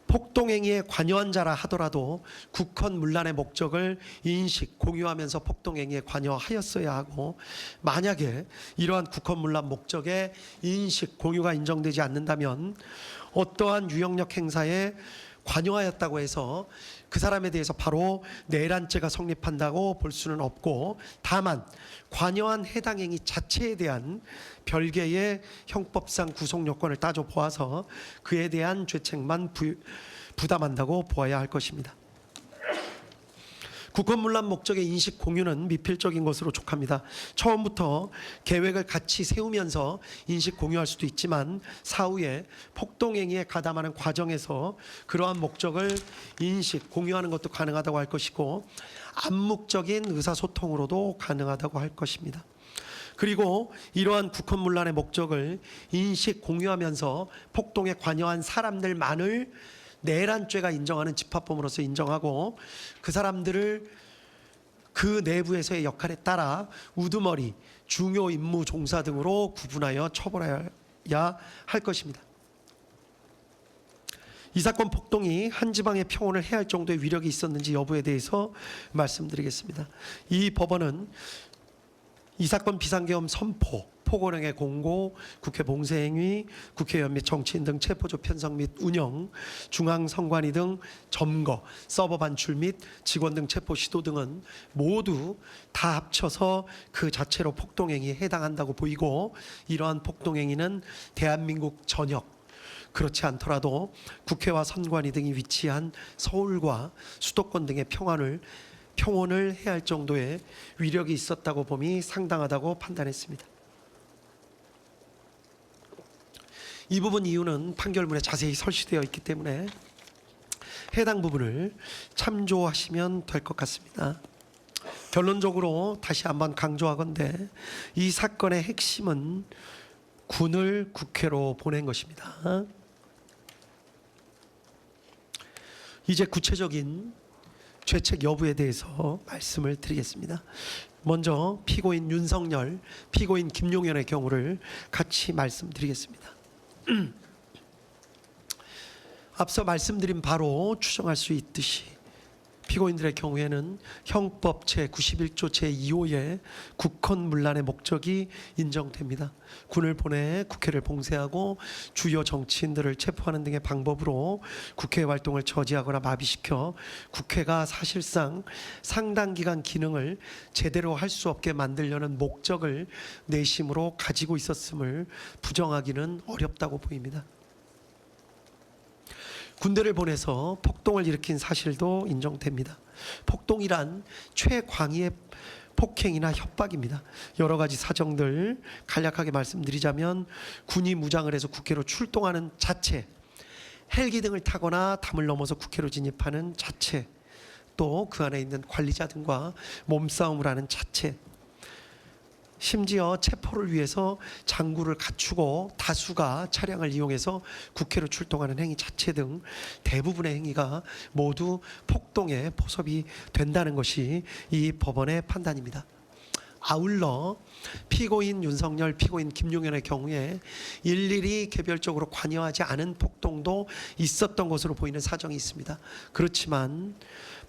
폭동행위에 관여한 자라 하더라도 국헌문란의 목적을 인식, 공유하면서 폭동행위에 관여하였어야 하고, 만약에 이러한 국헌문란 목적의 인식, 공유가 인정되지 않는다면 어떠한 유형력 행사에 관여하였다고 해서 그 사람에 대해서 바로 내란죄가 성립한다고 볼 수는 없고, 다만 관여한 해당 행위 자체에 대한 별개의 형법상 구속요건을 따져 보아서 그에 대한 죄책만 부담한다고 보아야 할 것입니다. 국헌문란 목적의 인식 공유는 미필적인 것으로 족합니다. 처음부터 계획을 같이 세우면서 인식 공유할 수도 있지만 사후에 폭동행위에 가담하는 과정에서 그러한 목적을 인식 공유하는 것도 가능하다고 할 것이고, 암묵적인 의사소통으로도 가능하다고 할 것입니다. 그리고 이러한 국헌문란의 목적을 인식 공유하면서 폭동에 관여한 사람들만을 내란죄가 인정하는 집합범으로서 인정하고, 그 사람들을 그 내부에서의 역할에 따라 우두머리, 중요 임무 종사 등으로 구분하여 처벌해야 할 것입니다. 이 사건 폭동이 한 지방의 평온을 해할 정도의 위력이 있었는지 여부에 대해서 말씀드리겠습니다. 이 법원은 이 사건 비상계엄 선포, 포고령의 공고, 국회 봉쇄행위, 국회의원 및 정치인 등 체포조 편성 및 운영, 중앙선관위 등 점거, 서버 반출 및 직원 등 체포 시도 등은 모두 다 합쳐서 그 자체로 폭동행위에 해당한다고 보이고, 이러한 폭동행위는 대한민국 전역, 그렇지 않더라도 국회와 선관위 등이 위치한 서울과 수도권 등의 평온을 해할 정도의 위력이 있었다고 봄이 상당하다고 판단했습니다. 이 부분 이유는 판결문에 자세히 설치되어 있기 때문에 해당 부분을 참조하시면 될 것 같습니다. 결론적으로 다시 한번 강조하건대 이 사건의 핵심은 군을 국회로 보낸 것입니다. 이제 구체적인 죄책 여부에 대해서 말씀을 드리겠습니다. 먼저 피고인 윤석열, 피고인 김용현의 경우를 같이 말씀드리겠습니다. 앞서 말씀드린 바로 추정할 수 있듯이 피고인들의 경우에는 형법 제91조 제2호의 국헌문란의 목적이 인정됩니다. 군을 보내 국회를 봉쇄하고 주요 정치인들을 체포하는 등의 방법으로 국회 활동을 저지하거나 마비시켜 국회가 사실상 상당 기간 기능을 제대로 할 수 없게 만들려는 목적을 내심으로 가지고 있었음을 부정하기는 어렵다고 보입니다. 군대를 보내서 폭동을 일으킨 사실도 인정됩니다. 폭동이란 최광의의 폭행이나 협박입니다. 여러 가지 사정들 간략하게 말씀드리자면, 군이 무장을 해서 국회로 출동하는 자체, 헬기 등을 타거나 담을 넘어서 국회로 진입하는 자체, 또 그 안에 있는 관리자 등과 몸싸움을 하는 자체, 심지어 체포를 위해서 장구를 갖추고 다수가 차량을 이용해서 국회로 출동하는 행위 자체 등 대부분의 행위가 모두 폭동에 포섭이 된다는 것이 이 법원의 판단입니다. 아울러 피고인 윤석열, 피고인 김용현의 경우에 일일이 개별적으로 관여하지 않은 폭동도 있었던 것으로 보이는 사정이 있습니다. 그렇지만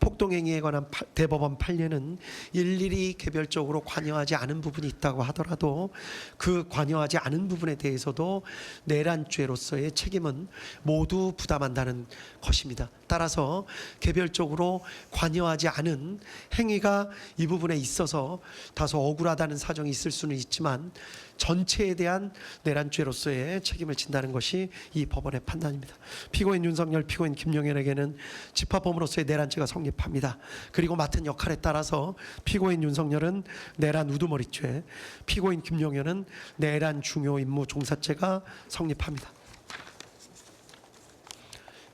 폭동행위에 관한 대법원 판례는 일일이 개별적으로 관여하지 않은 부분이 있다고 하더라도 그 관여하지 않은 부분에 대해서도 내란죄로서의 책임은 모두 부담한다는 것입니다. 따라서 개별적으로 관여하지 않은 행위가 이 부분에 있어서 다소 억울하다는 사정이 있을 수는 있지만, 전체에 대한 내란죄로서의 책임을 진다는 것이 이 법원의 판단입니다. 피고인 윤석열, 피고인 김용현에게는 집합범으로서의 내란죄가 성립합니다. 그리고 맡은 역할에 따라서 피고인 윤석열은 내란 우두머리죄, 피고인 김용현은 내란 중요 임무 종사죄가 성립합니다.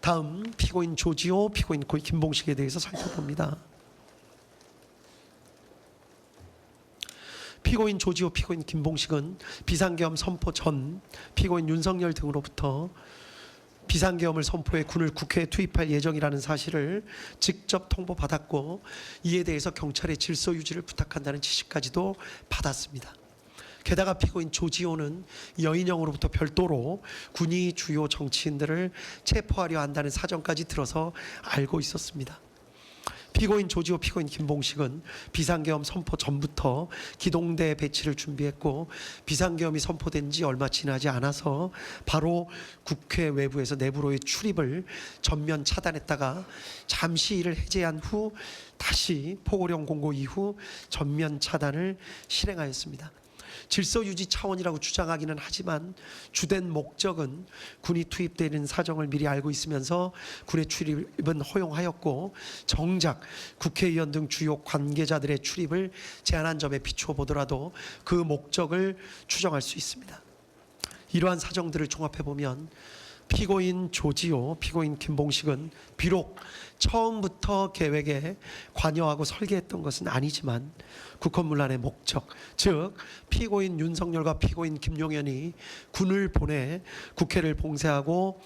다음 피고인 조지호, 피고인 김봉식에 대해서 살펴봅니다. 피고인 조지호, 피고인 김봉식은 비상계엄 선포 전 피고인 윤석열 등으로부터 비상계엄을 선포해 군을 국회에 투입할 예정이라는 사실을 직접 통보받았고, 이에 대해서 경찰의 질서 유지를 부탁한다는 지시까지도 받았습니다. 게다가 피고인 조지호는 여인영으로부터 별도로 군이 주요 정치인들을 체포하려 한다는 사정까지 들어서 알고 있었습니다. 피고인 조지호, 피고인 김봉식은 비상계엄 선포 전부터 기동대 배치를 준비했고, 비상계엄이 선포된 지 얼마 지나지 않아서 바로 국회 외부에서 내부로의 출입을 전면 차단했다가 잠시 이를 해제한 후 다시 포고령 공고 이후 전면 차단을 실행하였습니다. 질서 유지 차원이라고 주장하기는 하지만 주된 목적은 군이 투입되는 사정을 미리 알고 있으면서 군의 출입은 허용하였고, 정작 국회의원 등 주요 관계자들의 출입을 제한한 점에 비추어 보더라도 그 목적을 추정할 수 있습니다. 이러한 사정들을 종합해 보면 피고인 조지호, 피고인 김봉식은 비록 처음부터 계획에 관여하고 설계했던 것은 아니지만 국헌문란의 목적, 즉 피고인 윤석열과 피고인 김용현이 군을 보내 국회를 봉쇄하고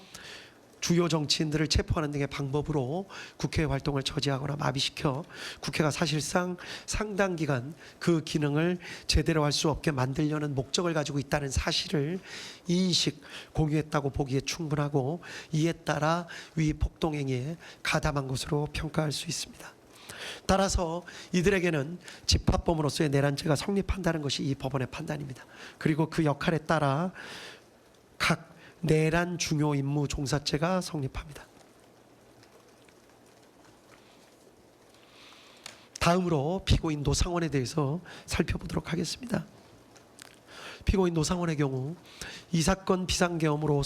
주요 정치인들을 체포하는 등의 방법으로 국회 활동을 저지하거나 마비시켜 국회가 사실상 상당 기간 그 기능을 제대로 할 수 없게 만들려는 목적을 가지고 있다는 사실을 인식, 공유했다고 보기에 충분하고, 이에 따라 위 폭동행위에 가담한 것으로 평가할 수 있습니다. 따라서 이들에게는 집합범으로서의 내란죄가 성립한다는 것이 이 법원의 판단입니다. 그리고 그 역할에 따라 각 내란 중요 임무 종사죄가 성립합니다. 다음으로 피고인 노상원에 대해서 살펴보도록 하겠습니다. 피고인 노상원의 경우 이 사건 비상계엄으로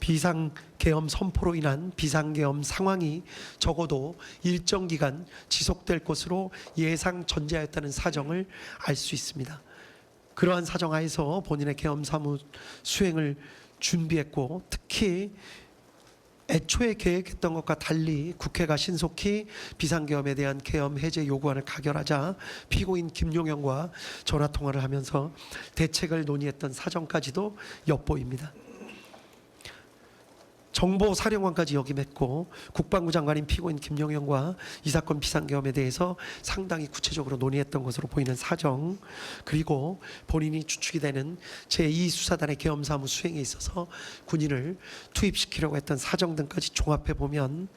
비상계엄 선포로 인한 비상계엄 상황이 적어도 일정 기간 지속될 것으로 예상 전제하였다는 사정을 알 수 있습니다. 그러한 사정하에서 본인의 계엄 사무 수행을 준비했고, 특히 애초에 계획했던 것과 달리 국회가 신속히 비상계엄에 대한 계엄 해제 요구안을 가결하자 피고인 김용현과 전화통화를 하면서 대책을 논의했던 사정까지도 엿보입니다. 정보사령관까지 역임했고, 국방부 장관인 피고인 김용현과 이 사건 비상계엄에 대해서 상당히 구체적으로 논의했던 것으로 보이는 사정, 그리고 본인이 주축이 되는 제2수사단의 계엄사무 수행에 있어서 군인을 투입시키려고 했던 사정 등까지 종합해보면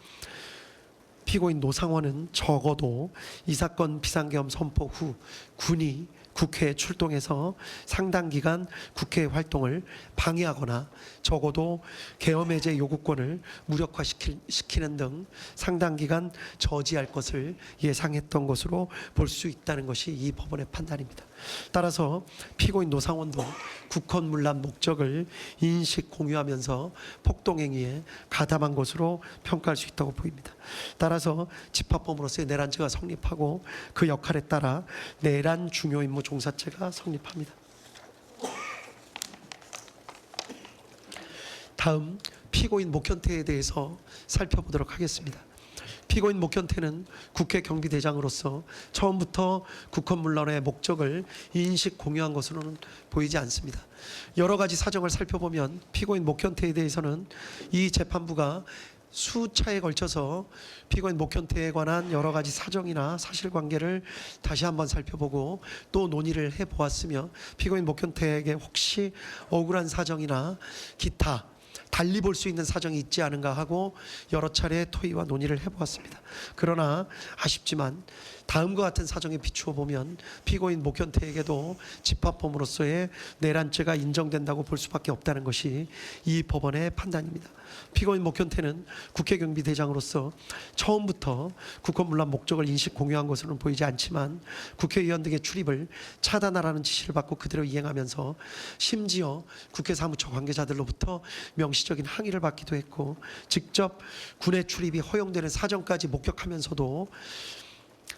피고인 노상원은 적어도 이 사건 비상계엄 선포 후 군이 국회에 출동해서 상당 기간 국회 활동을 방해하거나 적어도 계엄 해제 요구권을 무력화시키는 등 상당 기간 저지할 것을 예상했던 것으로 볼 수 있다는 것이 이 법원의 판단입니다. 따라서 피고인 노상원도 국헌문란 목적을 인식 공유하면서 폭동행위에 가담한 것으로 평가할 수 있다고 보입니다. 따라서 집합범으로서의 내란죄가 성립하고, 그 역할에 따라 내란 중요 임무 종사죄가 성립합니다. 다음 피고인 목현태에 대해서 살펴보도록 하겠습니다. 피고인 목현태는 국회 경비대장으로서 처음부터 국헌문란의 목적을 인식 공유한 것으로는 보이지 않습니다. 여러 가지 사정을 살펴보면 피고인 목현태에 대해서는 이 재판부가 수차에 걸쳐서 피고인 목현태에 관한 여러 가지 사정이나 사실관계를 다시 한번 살펴보고 또 논의를 해보았으며, 피고인 목현태에게 혹시 억울한 사정이나 기타 달리 볼 수 있는 사정이 있지 않은가 하고 여러 차례 토의와 논의를 해보았습니다. 그러나 아쉽지만 다음과 같은 사정에 비추어 보면 피고인 목현태에게도 집합범으로서의 내란죄가 인정된다고 볼 수밖에 없다는 것이 이 법원의 판단입니다. 피고인 목현태는 국회경비대장으로서 처음부터 국헌문란 목적을 인식 공유한 것으로는 보이지 않지만 국회의원 등의 출입을 차단하라는 지시를 받고 그대로 이행하면서 심지어 국회 사무처 관계자들로부터 명시적인 항의를 받기도 했고 직접 군의 출입이 허용되는 사정까지 목격하면서도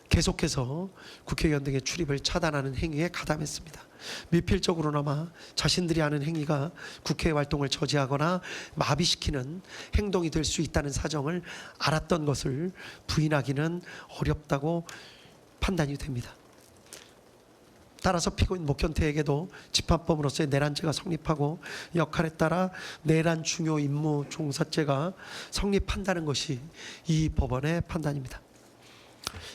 계속해서 국회의원 등의 출입을 차단하는 행위에 가담했습니다. 미필적으로나마 자신들이 하는 행위가 국회 활동을 저지하거나 마비시키는 행동이 될 수 있다는 사정을 알았던 것을 부인하기는 어렵다고 판단이 됩니다. 따라서 피고인 목현태에게도 집합범으로서의 내란죄가 성립하고 역할에 따라 내란 중요 임무 종사죄가 성립한다는 것이 이 법원의 판단입니다.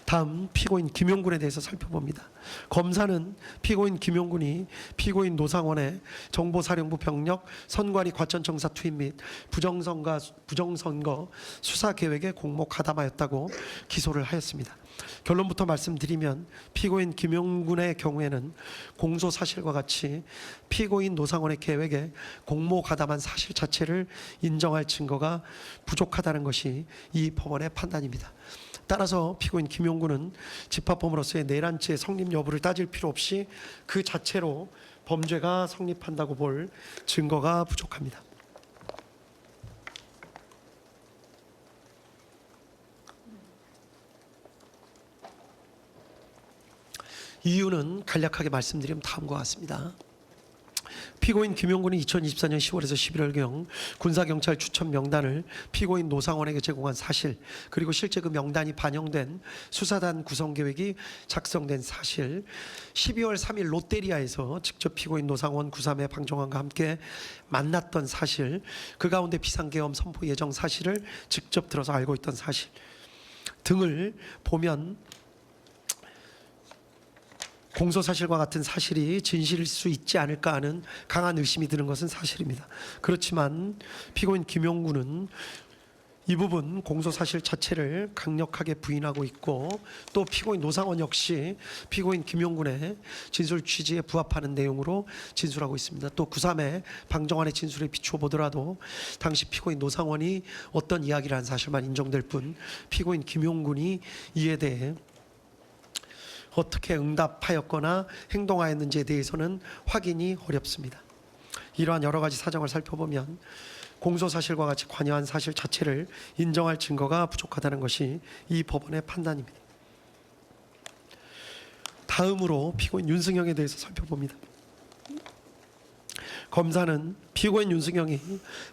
다음 피고인 김용군에 대해서 살펴봅니다. 검사는 피고인 김용군이 피고인 노상원의 정보사령부 병력 선관위 과천청사 투입 및 부정선거 수사 계획에 공모 가담하였다고 기소를 하였습니다. 결론부터 말씀드리면 피고인 김용군의 경우에는 공소 사실과 같이 피고인 노상원의 계획에 공모 가담한 사실 자체를 인정할 증거가 부족하다는 것이 이 법원의 판단입니다. 따라서 피고인 김용군은 집합범으로서의 내란죄 성립 여부를 따질 필요 없이 그 자체로 범죄가 성립한다고 볼 증거가 부족합니다. 이유는 간략하게 말씀드리면 다음과 같습니다. 피고인 김용군이 2024년 10월에서 11월경 군사경찰 추천 명단을 피고인 노상원에게 제공한 사실, 그리고 실제 그 명단이 반영된 수사단 구성계획이 작성된 사실, 12월 3일 롯데리아에서 직접 피고인 노상원 구삼의 방종환과 함께 만났던 사실, 그 가운데 비상계엄 선포 예정 사실을 직접 들어서 알고 있던 사실 등을 보면 공소사실과 같은 사실이 진실일 수 있지 않을까 하는 강한 의심이 드는 것은 사실입니다. 그렇지만 피고인 김용군은 이 부분 공소사실 자체를 강력하게 부인하고 있고, 또 피고인 노상원 역시 피고인 김용군의 진술 취지에 부합하는 내용으로 진술하고 있습니다. 또 구3의 방정환의 진술에 비추어 보더라도 당시 피고인 노상원이 어떤 이야기를 한 사실만 인정될 뿐 피고인 김용군이 이에 대해 어떻게 응답하였거나 행동하였는지에 대해서는 확인이 어렵습니다. 이러한 여러 가지 사정을 살펴보면 공소사실과 같이 관여한 사실 자체를 인정할 증거가 부족하다는 것이 이 법원의 판단입니다. 다음으로 피고인 윤승영에 대해서 살펴봅니다. 검사는 피고인 윤승영이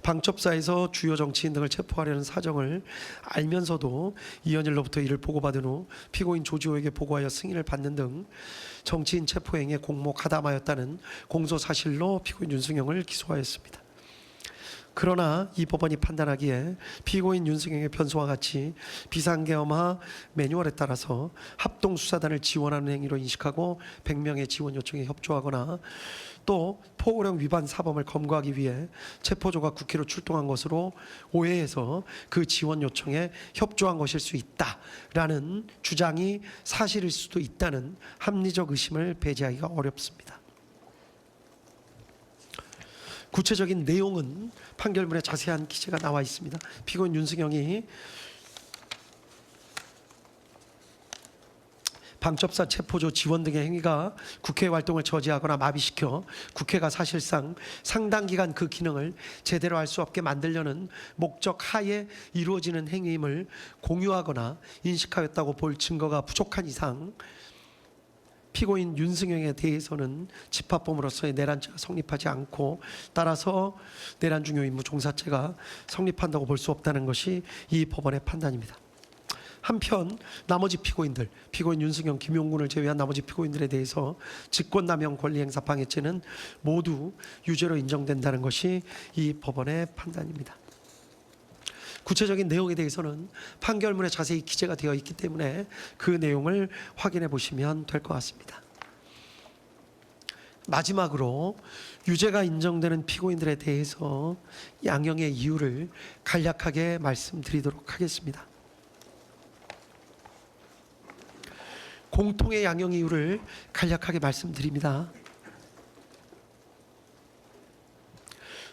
방첩사에서 주요 정치인 등을 체포하려는 사정을 알면서도 이현일로부터 이를 보고받은 후 피고인 조지호에게 보고하여 승인을 받는 등 정치인 체포 행위에 공모 가담하였다는 공소사실로 피고인 윤승영을 기소하였습니다. 그러나 이 법원이 판단하기에 피고인 윤승영의 변소와 같이 비상계엄화 매뉴얼에 따라서 합동수사단을 지원하는 행위로 인식하고 100명의 지원 요청에 협조하거나 또 포고령 위반 사범을 검거하기 위해 체포조가 국회로 출동한 것으로 오해해서 그 지원 요청에 협조한 것일 수 있다라는 주장이 사실일 수도 있다는 합리적 의심을 배제하기가 어렵습니다. 구체적인 내용은 판결문에 자세한 기재가 나와 있습니다. 피고인 윤승영이 방첩사 체포조 지원 등의 행위가 국회 활동을 저지하거나 마비시켜 국회가 사실상 상당 기간 그 기능을 제대로 할 수 없게 만들려는 목적 하에 이루어지는 행위임을 공유하거나 인식하였다고 볼 증거가 부족한 이상 피고인 윤승영에 대해서는 집합범으로서의 내란죄가 성립하지 않고, 따라서 내란 중요 임무 종사죄가 성립한다고 볼 수 없다는 것이 이 법원의 판단입니다. 한편 나머지 피고인들, 피고인 윤승영, 김용군을 제외한 나머지 피고인들에 대해서 직권남용 권리행사 방해죄는 모두 유죄로 인정된다는 것이 이 법원의 판단입니다. 구체적인 내용에 대해서는 판결문에 자세히 기재가 되어 있기 때문에 그 내용을 확인해 보시면 될 것 같습니다. 마지막으로 유죄가 인정되는 피고인들에 대해서 양형의 이유를 간략하게 말씀드리도록 하겠습니다. 공통의 양형 이유를 간략하게 말씀드립니다.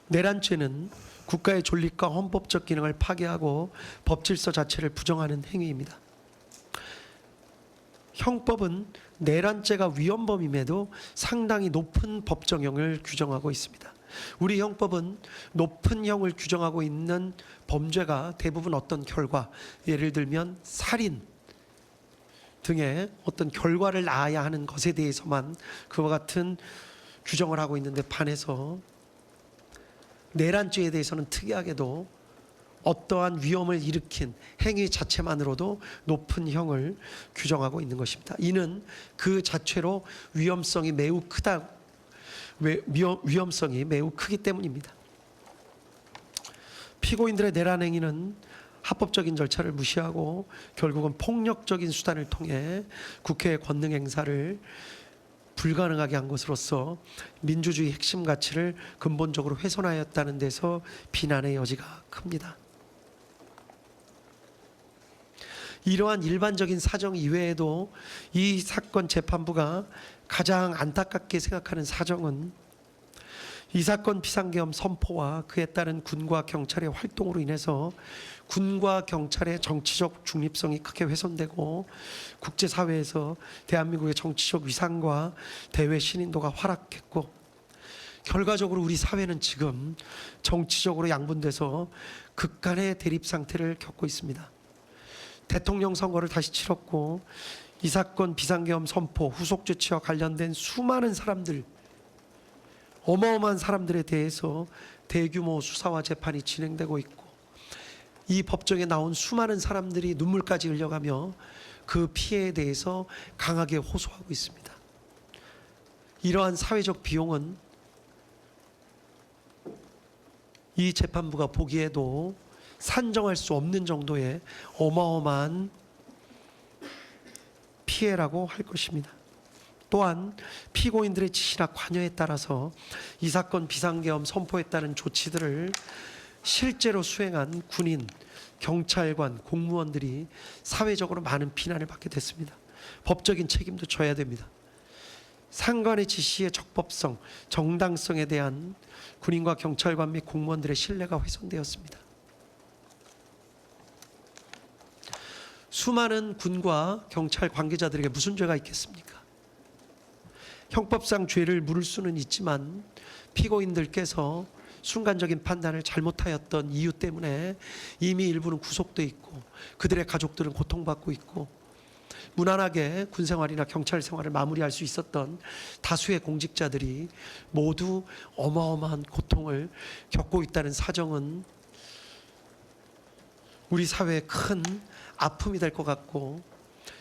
내란죄는 국가의 존립과 헌법적 기능을 파괴하고 법질서 자체를 부정하는 행위입니다. 형법은 내란죄가 위헌범임에도 상당히 높은 법정형을 규정하고 있습니다. 우리 형법은 높은 형을 규정하고 있는 범죄가 대부분 어떤 결과, 예를 들면 살인 등의 어떤 결과를 낳아야 하는 것에 대해서만 그와 같은 규정을 하고 있는데 반해서 내란죄에 대해서는 특이하게도 어떠한 위험을 일으킨 행위 자체만으로도 높은 형을 규정하고 있는 것입니다. 이는 그 자체로 위험성이 매우 크기 때문입니다. 피고인들의 내란 행위는 합법적인 절차를 무시하고 결국은 폭력적인 수단을 통해 국회의 권능 행사를 불가능하게 한 것으로서 민주주의 핵심 가치를 근본적으로 훼손하였다는 데서 비난의 여지가 큽니다. 이러한 일반적인 사정 이외에도 이 사건 재판부가 가장 안타깝게 생각하는 사정은 이 사건 비상계엄 선포와 그에 따른 군과 경찰의 활동으로 인해서 군과 경찰의 정치적 중립성이 크게 훼손되고 국제사회에서 대한민국의 정치적 위상과 대외 신인도가 하락했고 결과적으로 우리 사회는 지금 정치적으로 양분돼서 극간의 대립 상태를 겪고 있습니다. 대통령 선거를 다시 치렀고 이 사건 비상계엄 선포 후속 조치와 관련된 수많은 사람들, 어마어마한 사람들에 대해서 대규모 수사와 재판이 진행되고 있고 이 법정에 나온 수많은 사람들이 눈물까지 흘려가며 그 피해에 대해서 강하게 호소하고 있습니다. 이러한 사회적 비용은 이 재판부가 보기에도 산정할 수 없는 정도의 어마어마한 피해라고 할 것입니다. 또한 피고인들의 지시나 관여에 따라서 이 사건 비상계엄 선포에 따른 조치들을 실제로 수행한 군인, 경찰관, 공무원들이 사회적으로 많은 비난을 받게 됐습니다. 법적인 책임도 져야 됩니다. 상관의 지시의 적법성, 정당성에 대한 군인과 경찰관 및 공무원들의 신뢰가 훼손되었습니다. 수많은 군과 경찰 관계자들에게 무슨 죄가 있겠습니까? 형법상 죄를 물을 수는 있지만 피고인들께서 순간적인 판단을 잘못하였던 이유 때문에 이미 일부는 구속돼 있고 그들의 가족들은 고통받고 있고 무난하게 군생활이나 경찰 생활을 마무리할 수 있었던 다수의 공직자들이 모두 어마어마한 고통을 겪고 있다는 사정은 우리 사회에 큰 아픔이 될 것 같고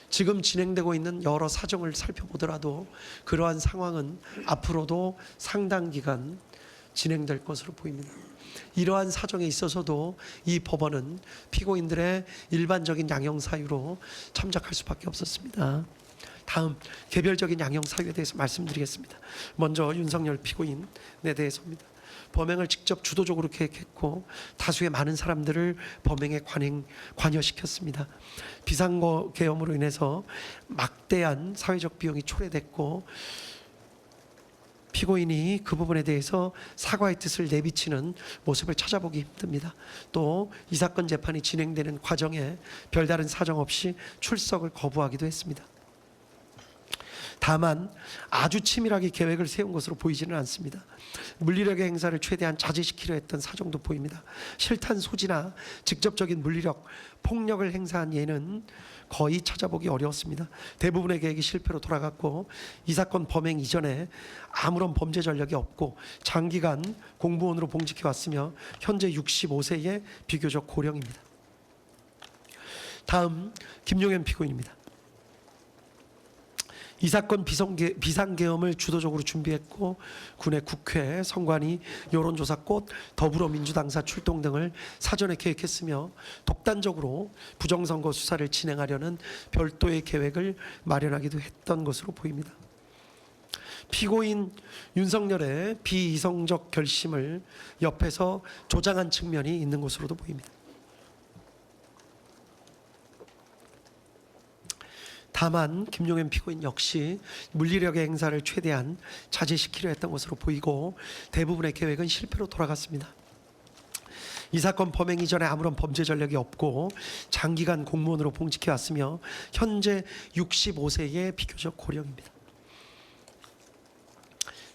지금 진행되고 있는 여러 사정을 살펴보더라도 그러한 상황은 앞으로도 상당 기간 진행될 것으로 보입니다. 이러한 사정에 있어서도 이 법원은 피고인들의 일반적인 양형 사유로 참작할 수밖에 없었습니다. 다음 개별적인 양형 사유에 대해서 말씀드리겠습니다. 먼저 윤석열 피고인에 대해서입니다. 범행을 직접 주도적으로 계획했고 다수의 많은 사람들을 범행에 관여시켰습니다. 비상계엄으로 인해서 막대한 사회적 비용이 초래됐고 피고인이 그 부분에 대해서 사과의 뜻을 내비치는 모습을 찾아보기 힘듭니다. 또 이 사건 재판이 진행되는 과정에 별다른 사정 없이 출석을 거부하기도 했습니다. 다만 아주 치밀하게 계획을 세운 것으로 보이지는 않습니다. 물리력의 행사를 최대한 자제시키려 했던 사정도 보입니다. 실탄 소지나 직접적인 물리력, 폭력을 행사한 예는 거의 찾아보기 어려웠습니다. 대부분의 계획이 실패로 돌아갔고 이 사건 범행 이전에 아무런 범죄 전력이 없고 장기간 공무원으로 봉직해왔으며 현재 65세의 비교적 고령입니다. 다음 김용현 피고인입니다. 이 사건 비상계엄을 주도적으로 준비했고 군의 국회, 선관위, 여론조사 꽃, 더불어민주당사 출동 등을 사전에 계획했으며 독단적으로 부정선거 수사를 진행하려는 별도의 계획을 마련하기도 했던 것으로 보입니다. 피고인 윤석열의 비이성적 결심을 옆에서 조장한 측면이 있는 것으로도 보입니다. 다만 김용현 피고인 역시 물리력의 행사를 최대한 자제시키려 했던 것으로 보이고 대부분의 계획은 실패로 돌아갔습니다. 이 사건 범행 이전에 아무런 범죄 전력이 없고 장기간 공무원으로 봉직해 왔으며 현재 65세의 비교적 고령입니다.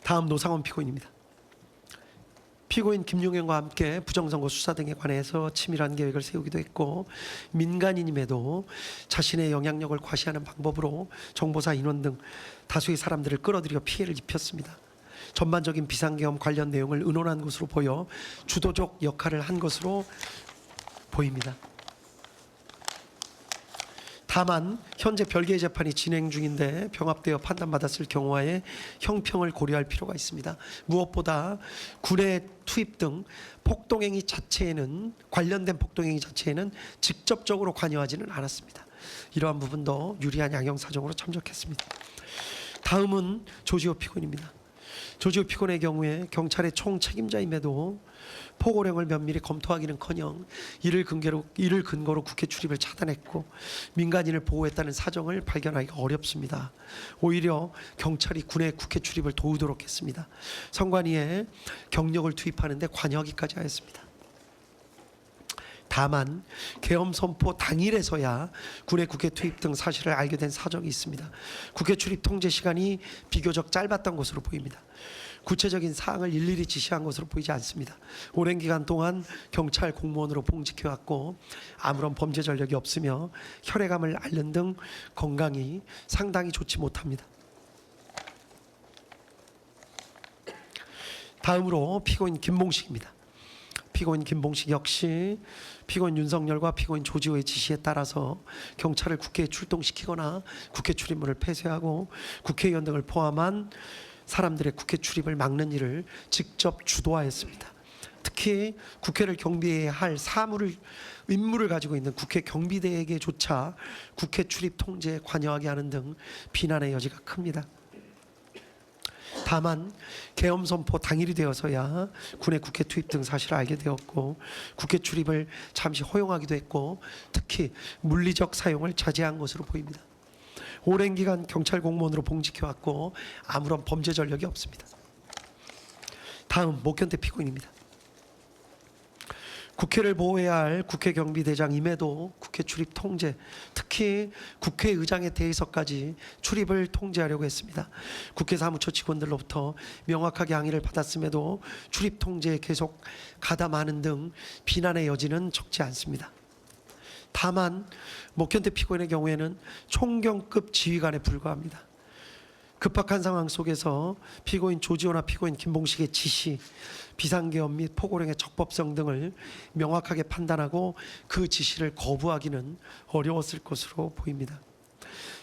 다음 노상원 피고인입니다. 피고인 김용현과 함께 부정선거 수사 등에 관해서 치밀한 계획을 세우기도 했고 민간인임에도 자신의 영향력을 과시하는 방법으로 정보사 인원 등 다수의 사람들을 끌어들여 피해를 입혔습니다. 전반적인 비상계엄 관련 내용을 의논한 것으로 보여 주도적 역할을 한 것으로 보입니다. 다만 현재 별개의 재판이 진행 중인데 병합되어 판단받았을 경우에 형평을 고려할 필요가 있습니다. 무엇보다 군의 투입 등 폭동행위 자체에는 관련된 폭동행위 자체에는 직접적으로 관여하지는 않았습니다. 이러한 부분도 유리한 양형 사정으로 참작했습니다. 다음은 조지호 피고인입니다. 조지호 피고인의 경우에 경찰의 총책임자임에도 포고령을 면밀히 검토하기는커녕 이를 근거로 국회 출입을 차단했고 민간인을 보호했다는 사정을 발견하기가 어렵습니다. 오히려 경찰이 군의 국회 출입을 도우도록 했습니다. 선관위에 경력을 투입하는 데 관여하기까지 하였습니다. 다만 계엄 선포 당일에서야 군의 국회 투입 등 사실을 알게 된 사정이 있습니다. 국회 출입 통제 시간이 비교적 짧았던 것으로 보입니다. 구체적인 사항을 일일이 지시한 것으로 보이지 않습니다. 오랜 기간 동안 경찰 공무원으로 봉직해왔고 아무런 범죄 전력이 없으며 혈액암을 앓는 등 건강이 상당히 좋지 못합니다. 다음으로 피고인 김봉식입니다. 피고인 김봉식 역시 피고인 윤석열과 피고인 조지호의 지시에 따라서 경찰을 국회에 출동시키거나 국회 출입문을 폐쇄하고 국회의원 등을 포함한 사람들의 국회 출입을 막는 일을 직접 주도하였습니다. 특히 국회를 경비해야 할 임무를 가지고 있는 국회 경비대에게조차 국회 출입 통제에 관여하게 하는 등 비난의 여지가 큽니다. 다만 계엄 선포 당일이 되어서야 군의 국회 투입 등 사실을 알게 되었고 국회 출입을 잠시 허용하기도 했고 특히 물리적 사용을 자제한 것으로 보입니다. 오랜 기간 경찰 공무원으로 봉직해왔고 아무런 범죄 전력이 없습니다. 다음 목현태 피고인입니다. 국회를 보호해야 할 국회 경비대장임에도 국회 출입 통제, 특히 국회의장에 대해서까지 출입을 통제하려고 했습니다. 국회 사무처 직원들로부터 명확하게 항의를 받았음에도 출입 통제에 계속 가담하는 등 비난의 여지는 적지 않습니다. 다만 목현태 피고인의 경우에는 총경급 지휘관에 불과합니다. 급박한 상황 속에서 피고인 조지호나 피고인 김봉식의 지시, 비상계엄 및 포고령의 적법성 등을 명확하게 판단하고 그 지시를 거부하기는 어려웠을 것으로 보입니다.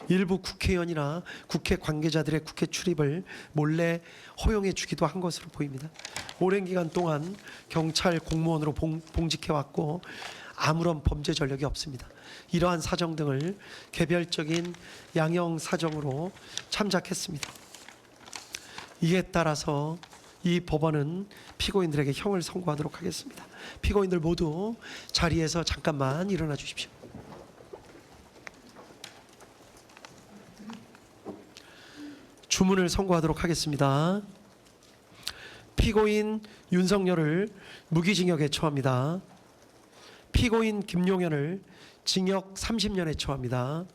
일부 국회의원이나 국회 관계자들의 국회 출입을 몰래 허용해 주기도 한 것으로 보입니다. 오랜 기간 동안 경찰 공무원으로 봉직해왔고 아무런 범죄 전력이 없습니다. 이러한 사정 등을 개별적인 양형 사정으로 참작했습니다. 이에 따라서 이 법원은 피고인들에게 형을 선고하도록 하겠습니다. 피고인들 모두 자리에서 잠깐만 일어나 주십시오. 주문을 선고하도록 하겠습니다. 피고인 윤석열을 무기징역에 처합니다. 피고인 김용현을 징역 30년에 처합니다.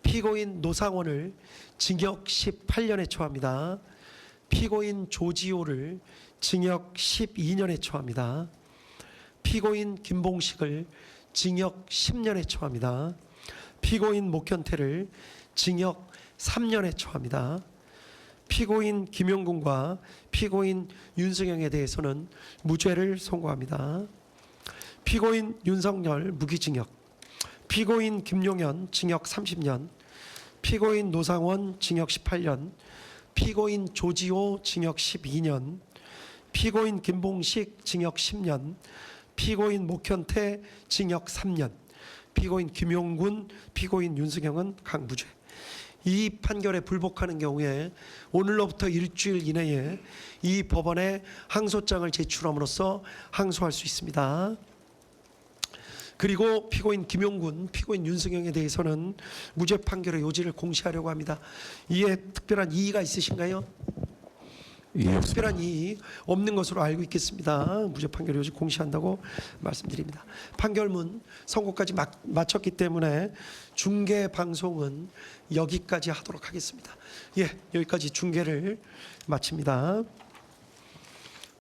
피고인 노상원을 징역 18년에 처합니다. 피고인 조지호를 징역 12년에 처합니다. 피고인 김봉식을 징역 10년에 처합니다. 피고인 목현태를 징역 3년에 처합니다. 피고인 김용군과 피고인 윤승영에 대해서는 무죄를 선고합니다. 피고인 윤석열 무기징역, 피고인 김용현 징역 30년, 피고인 노상원 징역 18년, 피고인 조지호 징역 12년, 피고인 김봉식 징역 10년, 피고인 목현태 징역 3년, 피고인 김용군, 피고인 윤승영은 각 무죄. 이 판결에 불복하는 경우에 오늘로부터 일주일 이내에 이 법원에 항소장을 제출함으로써 항소할 수 있습니다. 그리고 피고인 김용군, 피고인 윤승영에 대해서는 무죄 판결의 요지를 공시하려고 합니다. 이에 특별한 이의가 있으신가요? 예, 특별한 이의 없는 것으로 알고 있겠습니다. 무죄 판결 요지 공시한다고 말씀드립니다. 판결문 선고까지 마쳤기 때문에 중계 방송은 여기까지 하도록 하겠습니다. 예, 여기까지 중계를 마칩니다.